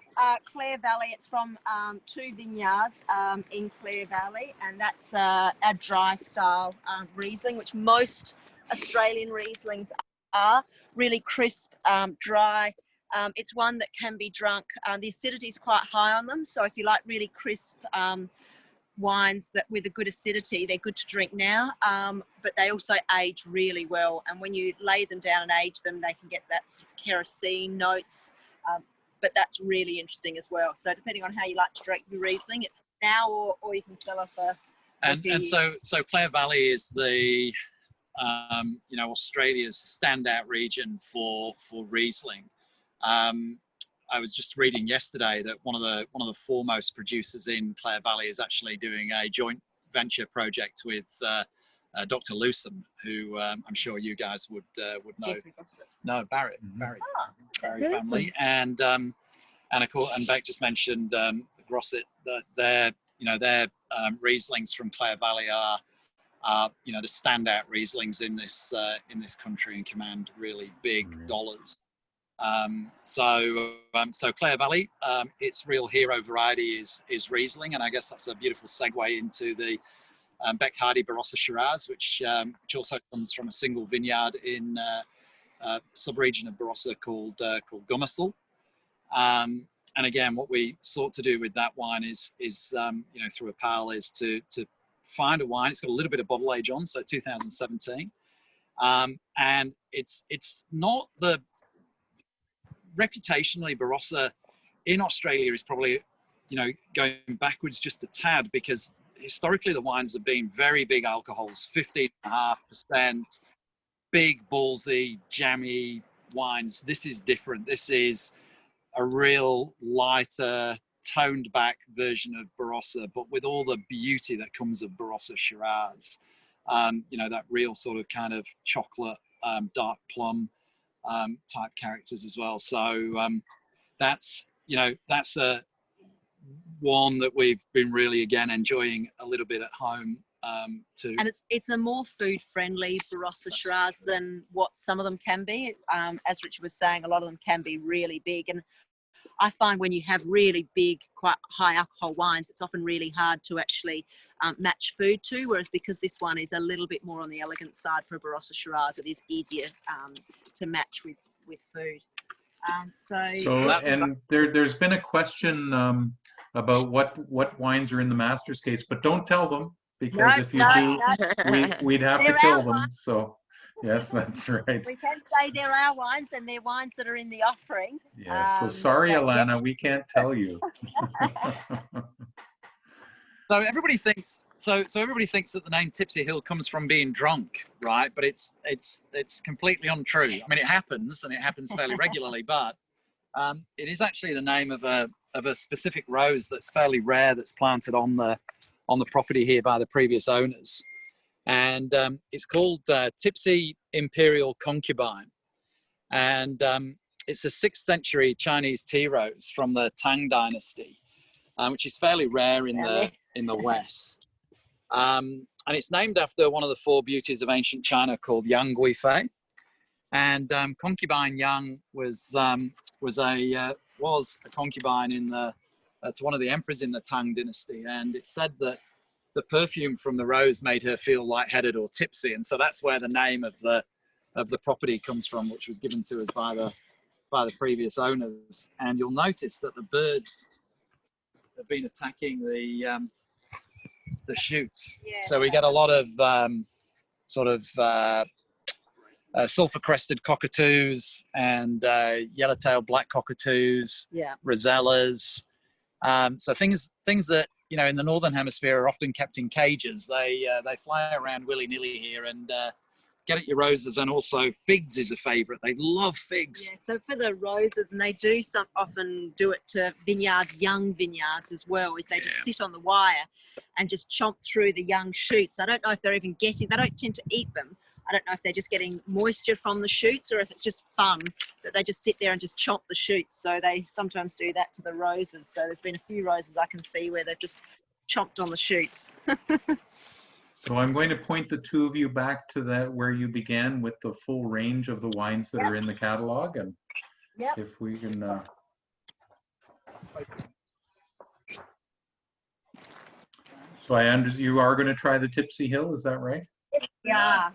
Clare Valley, it's from 2 vineyards in Clare Valley, and that's a dry style Riesling, which most Australian Rieslings are. Really crisp, dry. It's one that can be drunk. The acidity is quite high on them, so if you like really crisp wines that with a good acidity, they're good to drink now, but they also age really well, and when you lay them down and age them, they can get that sort of kerosene notes, but that's really interesting as well. So depending on how you like to drink your Riesling, it's now or you can sell it for and so Clare Valley is the Australia's standout region for Riesling. I was just reading yesterday that one of the foremost producers in Clare Valley is actually doing a joint venture project with Dr. Lewson, who I'm sure you guys would know. No, Barry family, and of course, and Beck just mentioned Grosset, that their Rieslings from Clare Valley are the standout Rieslings in this country and command really big dollars. So Clare Valley, its real hero variety is Riesling, and I guess that's a beautiful segue into the Beck Hardy Barossa Shiraz, which also comes from a single vineyard in a sub-region of Barossa called Gummersel. And again, what we sought to do with that wine is through a pal, is to find a wine. It's got a little bit of bottle age on, so 2017, and it's not the reputationally Barossa in Australia is probably going backwards just a tad, because historically the wines have been very big alcohols, 15.5%, big ballsy jammy wines. This is different. This is a real lighter, toned back version of Barossa, but with all the beauty that comes of Barossa Shiraz. That real sort of kind of chocolate, dark plum type characters as well. So that's a one that we've been really again enjoying a little bit at home too. And it's a more food friendly Barossa Shiraz than what some of them can be. As Richard was saying, a lot of them can be really big, and I find when you have really big, quite high alcohol wines, it's often really hard to actually match food to, whereas because this one is a little bit more on the elegant side for a Barossa Shiraz, it is easier to match with food. And there's been a question about what wines are in the master's case, but don't tell them, because if you do, we'd have to kill them. So yes, that's right. We can say there are wines, and they're wines that are in the offering. Yes. So sorry, Alana, we can't tell you. So everybody thinks that the name Tipsy Hill comes from being drunk, right? But it's completely untrue. I mean, it happens, and it happens fairly regularly, but it is actually the name of a specific rose that's fairly rare, that's planted on the property here by the previous owners, and it's called Tipsy Imperial Concubine, and it's a 6th century Chinese tea rose from the Tang Dynasty, which is fairly rare in the West. And it's named after one of the 4 beauties of ancient China called Yang Guifei. And Concubine Young was a concubine in to one of the emperors in the Tang dynasty, and it said that the perfume from the rose made her feel lightheaded or tipsy, and so that's where the name of the property comes from, which was given to us by the previous owners. And you'll notice that the birds have been attacking the shoots. Yeah. So we get a lot of sulfur-crested cockatoos and yellow-tailed black cockatoos, Yeah. rosellas. So things that, you know, in the northern hemisphere are often kept in cages. They fly around willy-nilly here and get at your roses. And also figs is a favorite. They love figs. Yeah, so for the roses, and they do often do it to young vineyards as well, if they just sit on the wire and just chomp through the young shoots. I don't know if they're even they don't tend to eat them. I don't know if they're just getting moisture from the shoots or if it's just fun that they just sit there and just chomp the shoots. So they sometimes do that to the roses. So there's been a few roses I can see where they've just chomped on the shoots. So I'm going to point the two of you back to that where you began with the full range of the wines that are in the catalog, and if we can. So you are going to try the Tipsy Hill, is that right? Yeah.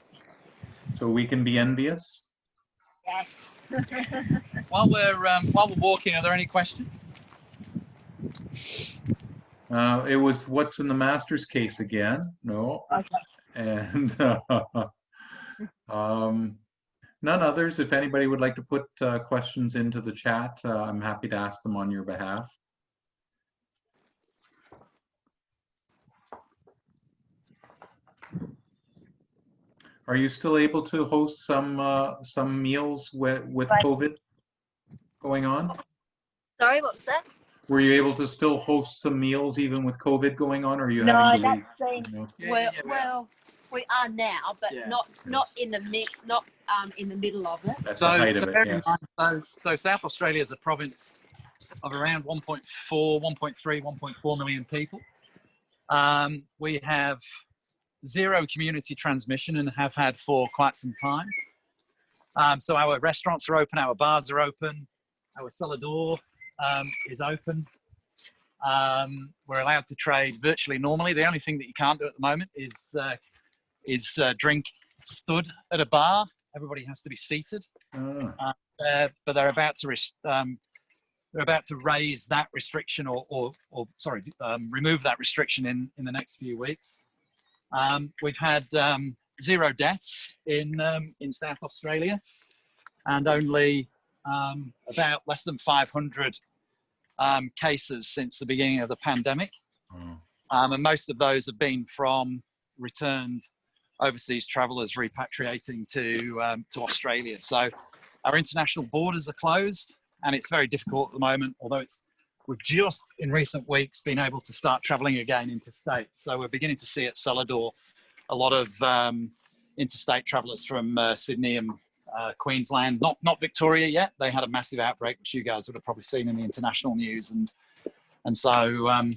So we can be envious. Yes. While we're walking, are there any questions? It was what's in the master's case again? No. Okay. And none others. If anybody would like to put questions into the chat, I'm happy to ask them on your behalf. Are you still able to host some meals with COVID going on? Sorry, what was that? Were you able to still host some meals even with COVID going on, or are you having to leave? No. Well, we are now, but not in the in the middle of it. That's the height of it, yes. So South Australia is a province of around 1.4, 1.3, 1.4 million people. We have zero community transmission and have had for quite some time. So our restaurants are open, our bars are open, our cellar door is open. We're allowed to trade virtually normally. The only thing that you can't do at the moment is drink stood at a bar. Everybody has to be seated. But they're about to raise that restriction or remove that restriction in the next few weeks. We've had 0 deaths in South Australia, and only about less than 500 cases since the beginning of the pandemic. And most of those have been from returned overseas travellers repatriating to Australia. So our international borders are closed, and it's very difficult at the moment, although we've just in recent weeks been able to start travelling again interstate. So we're beginning to see at cellar door a lot of interstate travellers from Sydney and Queensland, not Victoria yet. They had a massive outbreak, which you guys would have probably seen in the international news, and so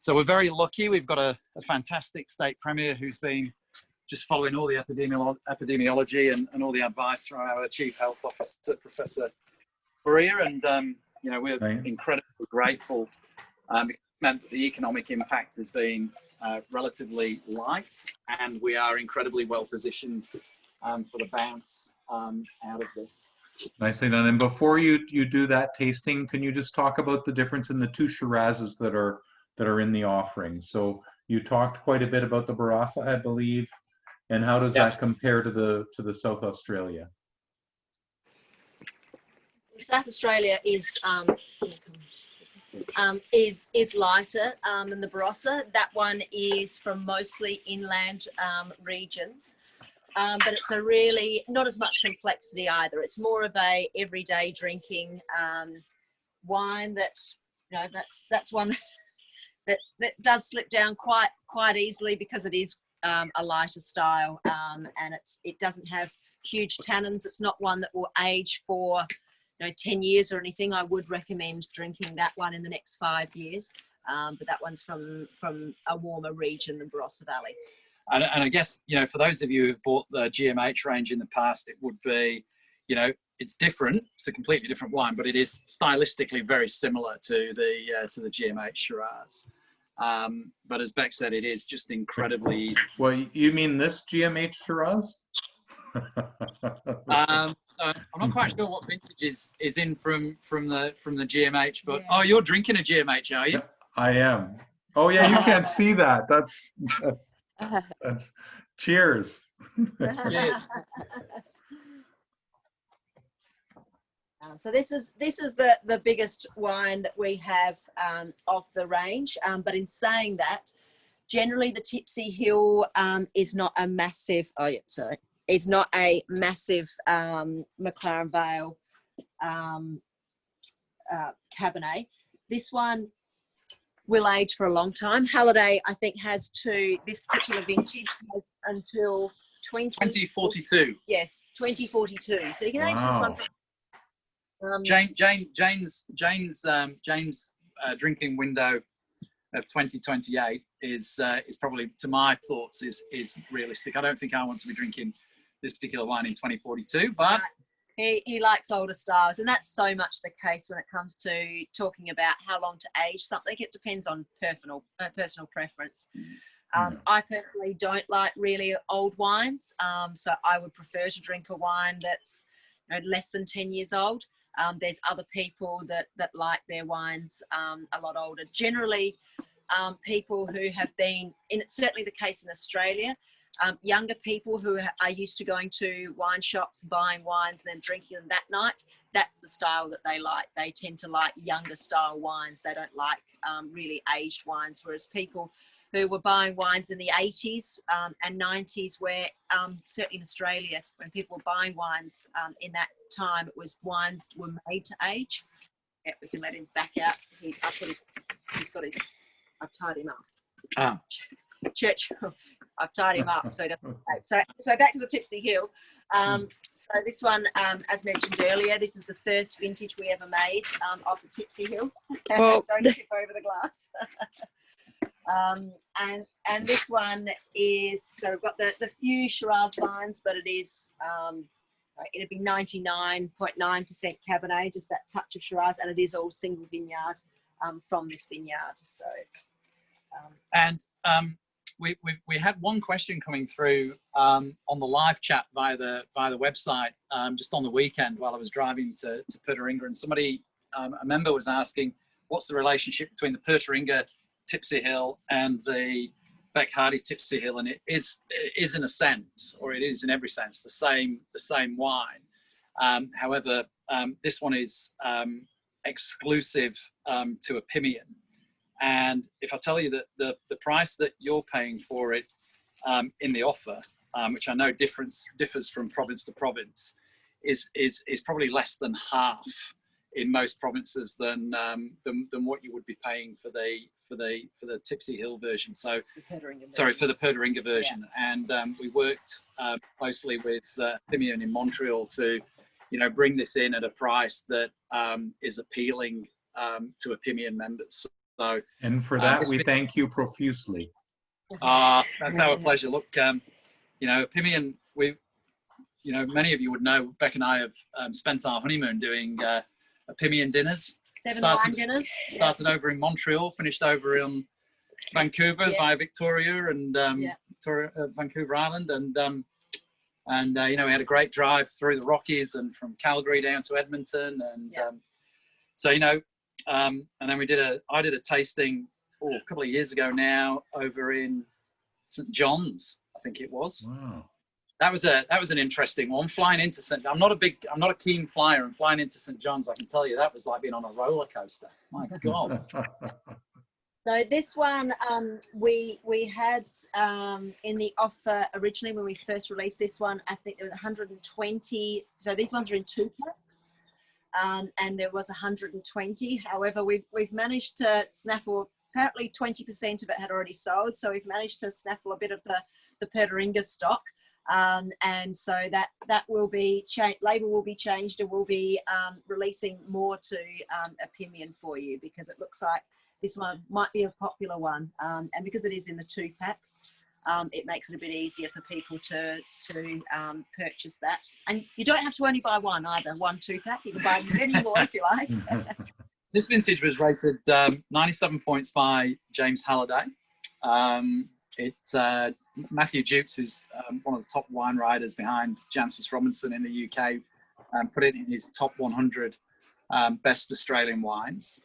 we're very lucky. We've got a fantastic state premier who's been just following all the epidemiology and all the advice from our chief health officer, Professor Berea, and we're incredibly grateful. It meant that the economic impact has been relatively light, and we are incredibly well positioned for the bounce out of this. Nicely done. And before you do that tasting, can you just talk about the difference in the two Shirazes that are in the offering? So you talked quite a bit about the Barossa, I believe, and how does that compare to the South Australia? South Australia is lighter than the Barossa. That one is from mostly inland regions. But it's a really not as much complexity either. It's more of a everyday drinking wine that that's one that does slip down quite easily because it is a lighter style, and it doesn't have huge tannins. It's not one that will age for 10 years or anything. I would recommend drinking that one in the next 5 years, but that one's from a warmer region than Barossa Valley. And I guess, for those of you who've bought the GMH range in the past, it would be, you know, it's different. It's a completely different wine, but it is stylistically very similar to the GMH Shiraz. But as Beck said, it is just incredibly easy. Well, you mean this GMH Shiraz? So I'm not quite sure what vintage is in from the GMH, but Yeah. oh, you're drinking a GMH, are you? Yeah, I am. Oh yeah, you can't see that. That's cheers. Yes. So this is the biggest wine that we have of the range. But in saying that, generally the Tipsy Hill is not a massive. Oh yeah, sorry, is not a massive McLaren Vale Cabernet. This one will age for a long time. Halliday, I think, has this particular vintage has until 2042. Yes, 2042. So you can age this one. Jane's drinking window of 2028 is probably, to my thoughts, is realistic. I don't think I want to be drinking this particular wine in 2042, but he likes older styles, and that's so much the case when it comes to talking about how long to age something. It depends on personal preference. I personally don't like really old wines, so I would prefer to drink a wine that's, you know, less than 10 years old. There's other people that like their wines a lot older. Generally, people who have been, it's certainly the case in Australia, younger people who are used to going to wine shops, buying wines and then drinking them that night, that's the style that they like. They tend to like younger style wines. They don't like really aged wines, whereas people who were buying wines in the 80s and 90s, where certainly in Australia, when people were buying wines in that time, it was wines were made to age. Yeah, we can let him back out. I've tied him up. Churchill, I've tied him up so he doesn't escape. So back to the Tipsy Hill. So this one, as mentioned earlier, this is the first vintage we ever made of the Tipsy Hill. Well, Don't trip over the glass. And this one is, so we've got the few Shiraz vines, but it is it'd be 99.9% Cabernet, just that touch of Shiraz, and it is all single vineyard from this vineyard. So it's we had one question coming through on the live chat via the website just on the weekend while I was driving to Puerto-Ringer, and somebody, a member, was asking what's the relationship between the Puerto-Ringer Tipsy Hill and the Beck Hardy Tipsy Hill, and it is in a sense, or it is in every sense, the same wine. However, this one is exclusive to a Pimian, and if I tell you that the price that you're paying for it in the offer, which I know differs from province to province, is probably less than half in most provinces than what you would be paying for the Tipsy Hill version. So, sorry, for the Puerto-Ringer version. Yeah. And we worked closely with Pimian in Montreal to, you know, bring this in at a price that is appealing to a Pimian members. So, and for that, we thank you profusely. That's our pleasure. Look, you know, Pimian, you know, many of you would know, Beck and I have spent our honeymoon doing Pimian dinners. 7 wine dinners. Started over in Montreal, finished over in Vancouver via Victoria and Vancouver Island, and you know, we had a great drive through the Rockies and from Calgary down to Edmonton, and so, you know, and then I did a tasting a couple of years ago now over in St. John's, I think it was. Wow. That was an interesting one. Flying into I'm not a keen flyer, and flying into St. John's, I can tell you, that was like being on a roller coaster. My God. So this one we had in the offer originally when we first released this one. I think there was 120. So these ones are in 2 packs, and there was 120. However, we've managed to snaffle. Apparently, 20% of it had already sold. So we've managed to snaffle a bit of the Puerto-Ringer stock. And so that will be label will be changed, and we'll be releasing more to a Pimian for you, because it looks like this one might be a popular one, and because it is in the 2 packs, it makes it a bit easier for people to purchase that. And you don't have to only buy one either, 1 2-pack. You can buy many more if you like. This vintage was rated 97 points by James Halliday. Matthew Jukes, who's one of the top wine writers behind Jancis Robinson in the UK, put it in his top 100 best Australian wines.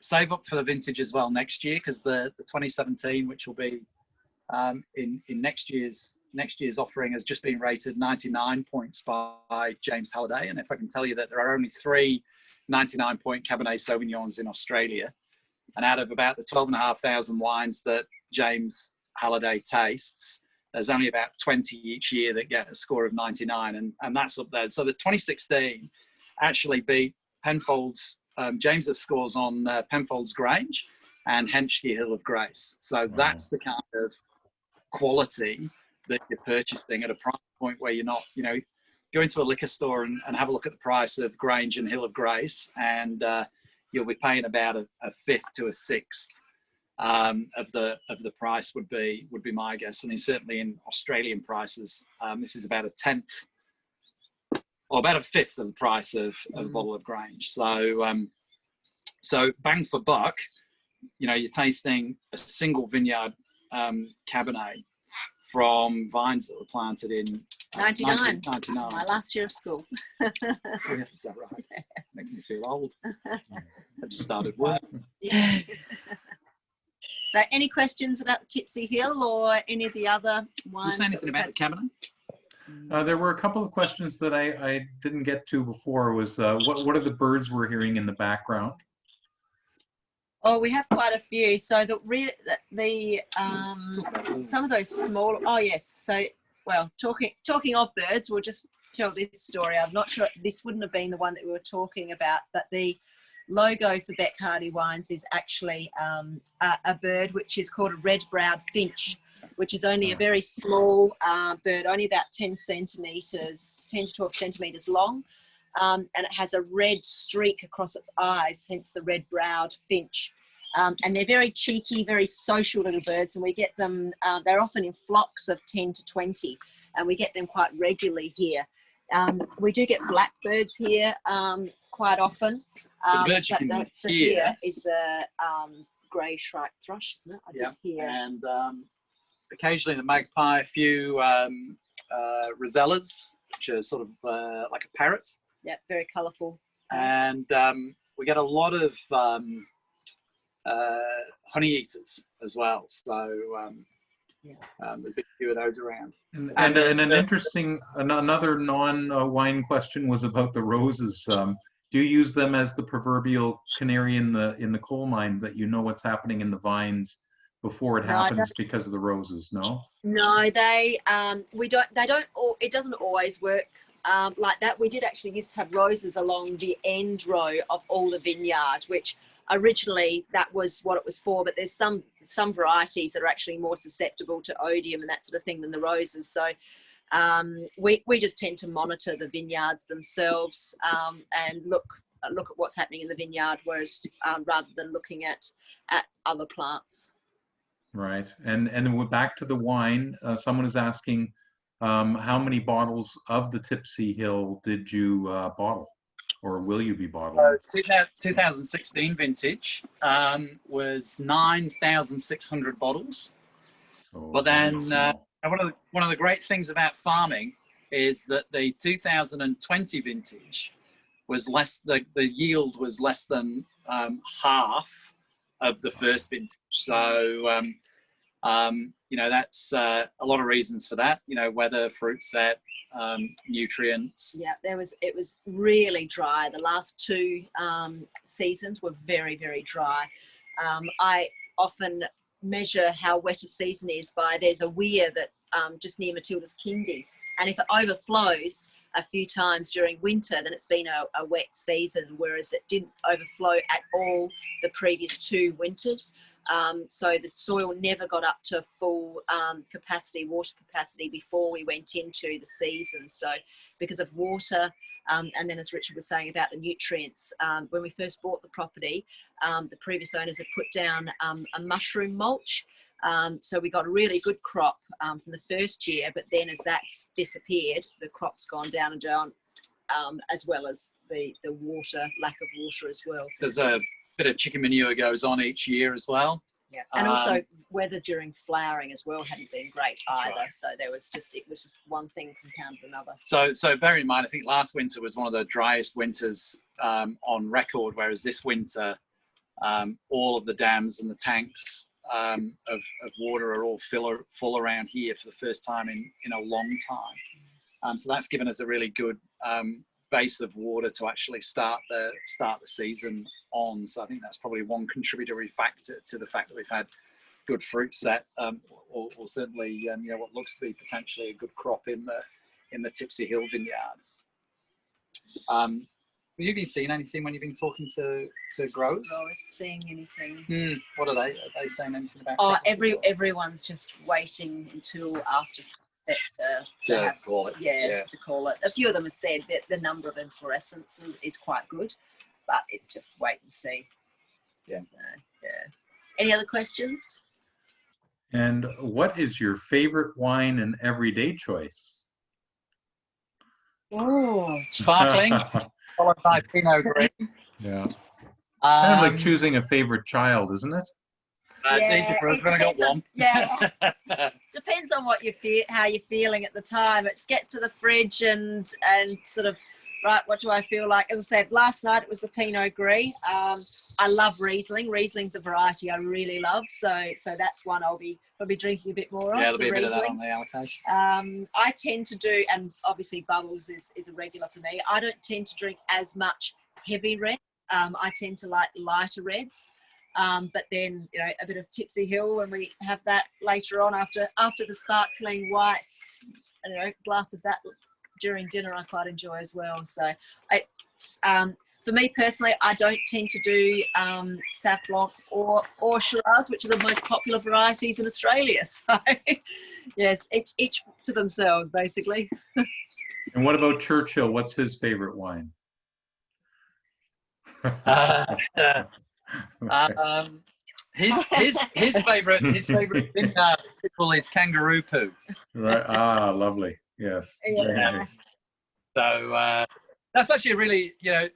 Save up for the vintage as well next year, because the 2017, which will be in next year's offering, has just been rated 99 points by James Halliday. And if I can tell you that there are only 3 99-point Cabernet Sauvignons in Australia, and out of about the 12,500 wines that James Halliday tastes, there's only about 20 each year that get a score of 99, and that's up there. So the 2016 actually beat Penfolds, James's scores on Penfolds Grange and Henschke Hill of Grace. So that's the kind of quality that you're purchasing at a price point where you're not, go into a liquor store and have a look at the price of Grange and Hill of Grace, and you'll be paying about a fifth to a sixth of the price would be my guess. I mean, certainly in Australian prices, this is about a tenth or about a fifth of the price of a bottle of Grange. So bang for buck, you're tasting a single vineyard Cabernet from vines that were planted in 99. 1999. My last year of school. Is that right? Making me feel old. I just started work. Yeah. So any questions about the Tipsy Hill or any of the other wines? Can you say anything about the Cabernet? There were a couple of questions that I didn't get to before. Was what are the birds we're hearing in the background? Oh, we have quite a few. So some of those small. Oh yes. So well, talking of birds, we'll just tell this story. I'm not sure this wouldn't have been the one that we were talking about, but the logo for Beck Hardy Wines is actually a bird which is called a red-browed finch, which is only a very small bird, only about 10 to 12 centimetres long. And it has a red streak across its eyes, hence the red-browed finch. And they're very cheeky, very social little birds, and we get them, they're often in flocks of 10 to 20, and we get them quite regularly here. We do get blackbirds here quite often. The birds you can hear here is the grey shrike thrush, isn't it? I did hear. And occasionally the magpie, a few rosellas, which are sort of like a parrot. Yeah, very colourful. And we get a lot of honey eaters as well. So there's a few of those around. And an interesting, another non-wine question was about the roses. Do you use them as the proverbial canary in the coal mine, that you know what's happening in the vines before it happens because of the roses? No. No, they don't. It doesn't always work like that. We did actually used to have roses along the end row of all the vineyards, which originally that was what it was for, but there's some varieties that are actually more susceptible to odium and that sort of thing than the roses. So we just tend to monitor the vineyards themselves and look at what's happening in the vineyard, whereas rather than looking at other plants. Right. And then we're back to the wine. Someone is asking, how many bottles of the Tipsy Hill did you bottle? Or will you be bottling? 2016 vintage was 9,600 bottles. So but then one of the great things about farming is that the 2020 vintage was the yield was less than half of the first vintage. So that's a lot of reasons for that. Weather, fruit set, nutrients. Yeah, it was really dry. The last 2 seasons were very, very dry. I often measure how wet a season is by, there's a weir that just near Matilda's Kindy, and if it overflows a few times during winter, then it's been a wet season, whereas it didn't overflow at all the previous 2 winters. So the soil never got up to full water capacity before we went into the season. So because of water, and then as Richard was saying about the nutrients, when we first bought the property, the previous owners had put down a mushroom mulch, So we got a really good crop from the first year, but then as that's disappeared, the crop's gone down and down, as well as the water, lack of water as well. So there's a bit of chicken manure goes on each year as well. Yeah, and also weather during flowering as well hadn't been great either. Right. So it was just one thing compounded another. So bear in mind, I think last winter was one of the driest winters on record, whereas this winter, all of the dams and the tanks of water are all full around here for the first time in a long time. So that's given us a really good base of water to actually start the season on. So I think that's probably one contributory factor to the fact that we've had good fruit set, or certainly you know, what looks to be potentially a good crop in the Tipsy Hill vineyard. Have you been seeing anything when you've been talking to growers? Seeing anything? What are they saying anything about? Oh, everyone's just waiting until after that to call it. Yeah, to call it. A few of them have said that the number of inflorescence is quite good, but it's just wait and see. Yeah. So, yeah. Any other questions? And what is your favorite wine and everyday choice? Oh, Sparkling, followed by Pinot Gris. Yeah. Kind of like choosing a favorite child, isn't it? It's easy for us. We've only got one. Yeah. Depends on what how you're feeling at the time. It gets to the fridge and sort of, right, what do I feel like? As I said, last night it was the Pinot Gris. I love Riesling. Riesling's a variety I really love. So that's one I'll be probably drinking a bit more of. Yeah, there'll be a bit of that Riesling. on the allocation. I tend to do, and obviously Bubbles is a regular for me. I don't tend to drink as much heavy red. I tend to like lighter reds. But then, you know, a bit of Tipsy Hill when we have that later on after the sparkling whites, you know, a glass of that during dinner I quite enjoy as well. So it's, for me personally, I don't tend to do Sauv Blanc or Shiraz, which are the most popular varieties in Australia. So yes, each to themselves basically. And what about Churchill? What's his favorite wine? His favorite vineyard typical is kangaroo poo. Right. Lovely. Yes. Very Yeah. nice. So that's actually a really, you know,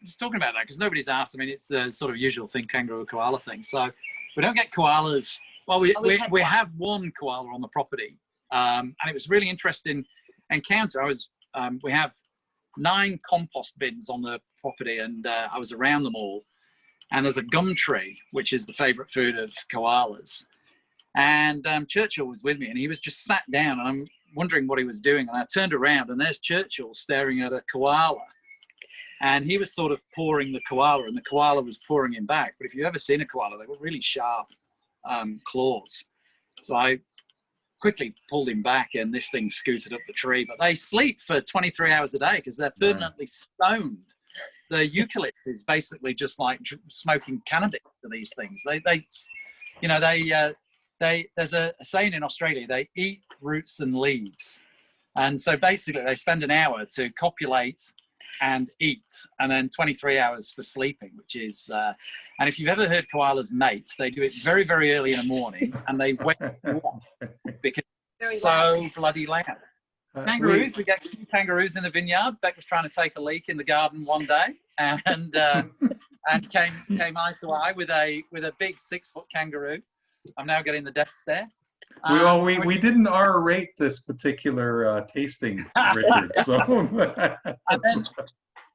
just talking about that because nobody's asked. I mean, it's the sort of usual thing, kangaroo koala thing. So we don't get koalas. Well, we have one koala on the property, and it was really interesting encounter. We have 9 compost bins on the property, and I was around them all. And there's a gum tree, which is the favorite food of koalas. And Churchill was with me, and he was just sat down, and I'm wondering what he was doing. And I turned around, and there's Churchill staring at a koala. And he was sort of pawing the koala, and the koala was pawing him back. But if you've ever seen a koala, they've got really sharp claws. So I quickly pulled him back, and this thing scooted up the tree. But they sleep for 23 hours a day because they're permanently stoned. The eucalypt is basically just like smoking cannabis to these things. There's a saying in Australia, they eat roots and leaves. And so basically they spend an hour to copulate and eat, and then 23 hours for sleeping, which is, and if you've ever heard koalas mate, they do it very, very early in the morning, and they wake you up because it's so bloody loud. Kangaroos, we get kangaroos in the vineyard. Beck was trying to take a leak in the garden one day, and came eye to eye with a big 6-foot kangaroo. I'm now getting the death stare. We didn't R-rate this particular tasting, Richard. So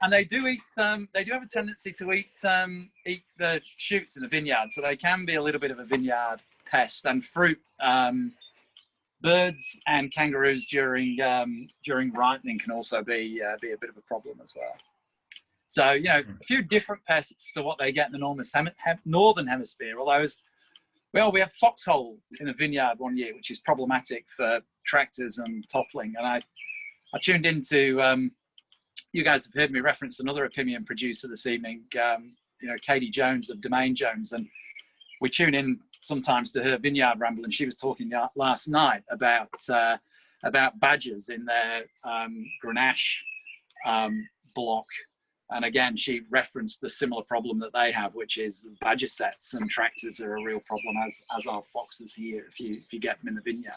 and they do eat. They do have a tendency to eat the shoots in the vineyard, so they can be a little bit of a vineyard pest. And fruit. Birds and kangaroos during ripening can also be a bit of a problem as well. So, you know, a few different pests to what they get in the northern hemisphere. Although, we have foxhole in the vineyard one year, which is problematic for tractors and toppling. And I tuned into, you guys have heard me reference another opinion producer this evening, Katie Jones of Domain Jones, and we tune in sometimes to her vineyard ramble, and she was talking last night about badgers in their Grenache block, And again, she referenced the similar problem that they have, which is badger sets and tractors are a real problem, as are foxes here if you get them in the vineyard.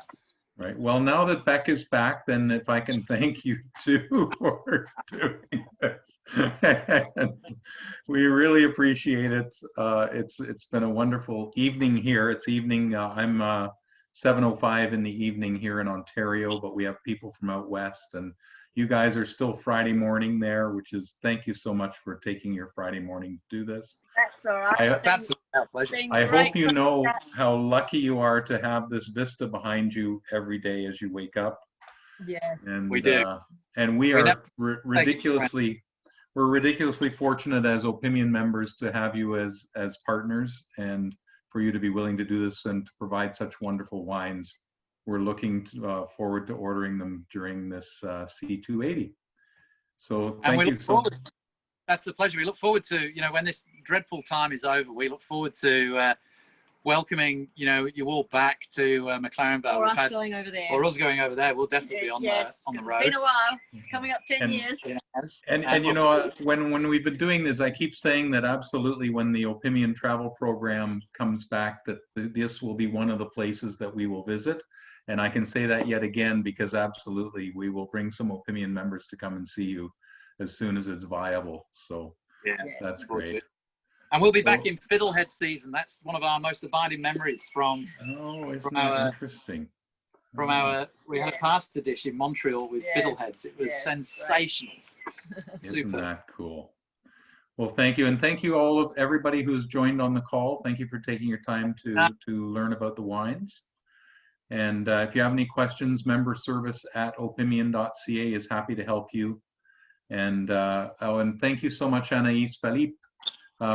Right. Well, now that Beck is back, then if I can thank you too for doing this. And we really appreciate it. It's been a wonderful evening here. It's evening. I'm 7:05 in the evening here in Ontario, but we have people from out west, and you guys are still Friday morning there, which is, thank you so much for taking your Friday morning to do this. That's all right. It's absolutely our pleasure. I hope you know how lucky you are to have this vista behind you every day as you wake up. Yes. And we do. And we are ridiculously fortunate as Opinion members to have you as partners, and for you to be willing to do this and to provide such wonderful wines. We're looking forward to ordering them during this C280. So thank you so much. That's a pleasure. We look forward to, when this dreadful time is over, we look forward to welcoming, you all back to McLaren Vale. Or us going over there. Or us going over there. We'll definitely be on the road. It's been a while. Coming up 10 years. And when we've been doing this, I keep saying that absolutely when the Opinion travel program comes back, that this will be one of the places that we will visit. And I can say that yet again, because absolutely we will bring some Opinion members to come and see you as soon as it's viable. So that's great. And we'll be back in Fiddlehead season. That's one of our most abiding memories from. Oh, isn't that interesting? From we had a pasta dish in Montreal with fiddleheads. It was sensational. Isn't that cool? Well, thank you, and thank you everybody who's joined on the call. Thank you for taking your time to learn about the wines. And if you have any questions, member service at opinion.ca is happy to help you. And and thank you so much, Anaïs Philippe,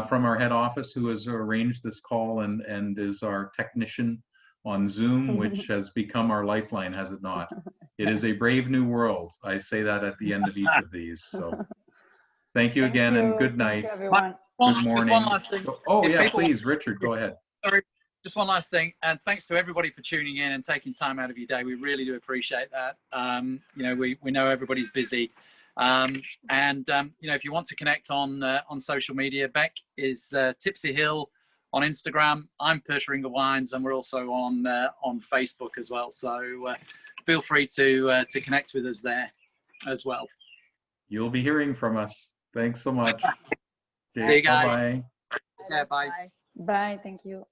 from our head office, who has arranged this call and is our technician on Zoom, which has become our lifeline, has it not? It is a brave new world. I say that at the end of each of these. So thank you again, and good night. Thank you, everyone. Good morning. Just one last thing. Oh, yeah, please, Richard, go ahead. Sorry, just one last thing. And thanks to everybody for tuning in and taking time out of your day. We really do appreciate that. We know everybody's busy. If you want to connect on social media, Beck is Tipsy Hill on Instagram. I'm Persheringer Wines, and we're also on Facebook as well. So feel free to connect with us there as well. You'll be hearing from us. Thanks so much. See you guys. Bye-bye. Yeah, bye. Bye. Thank you.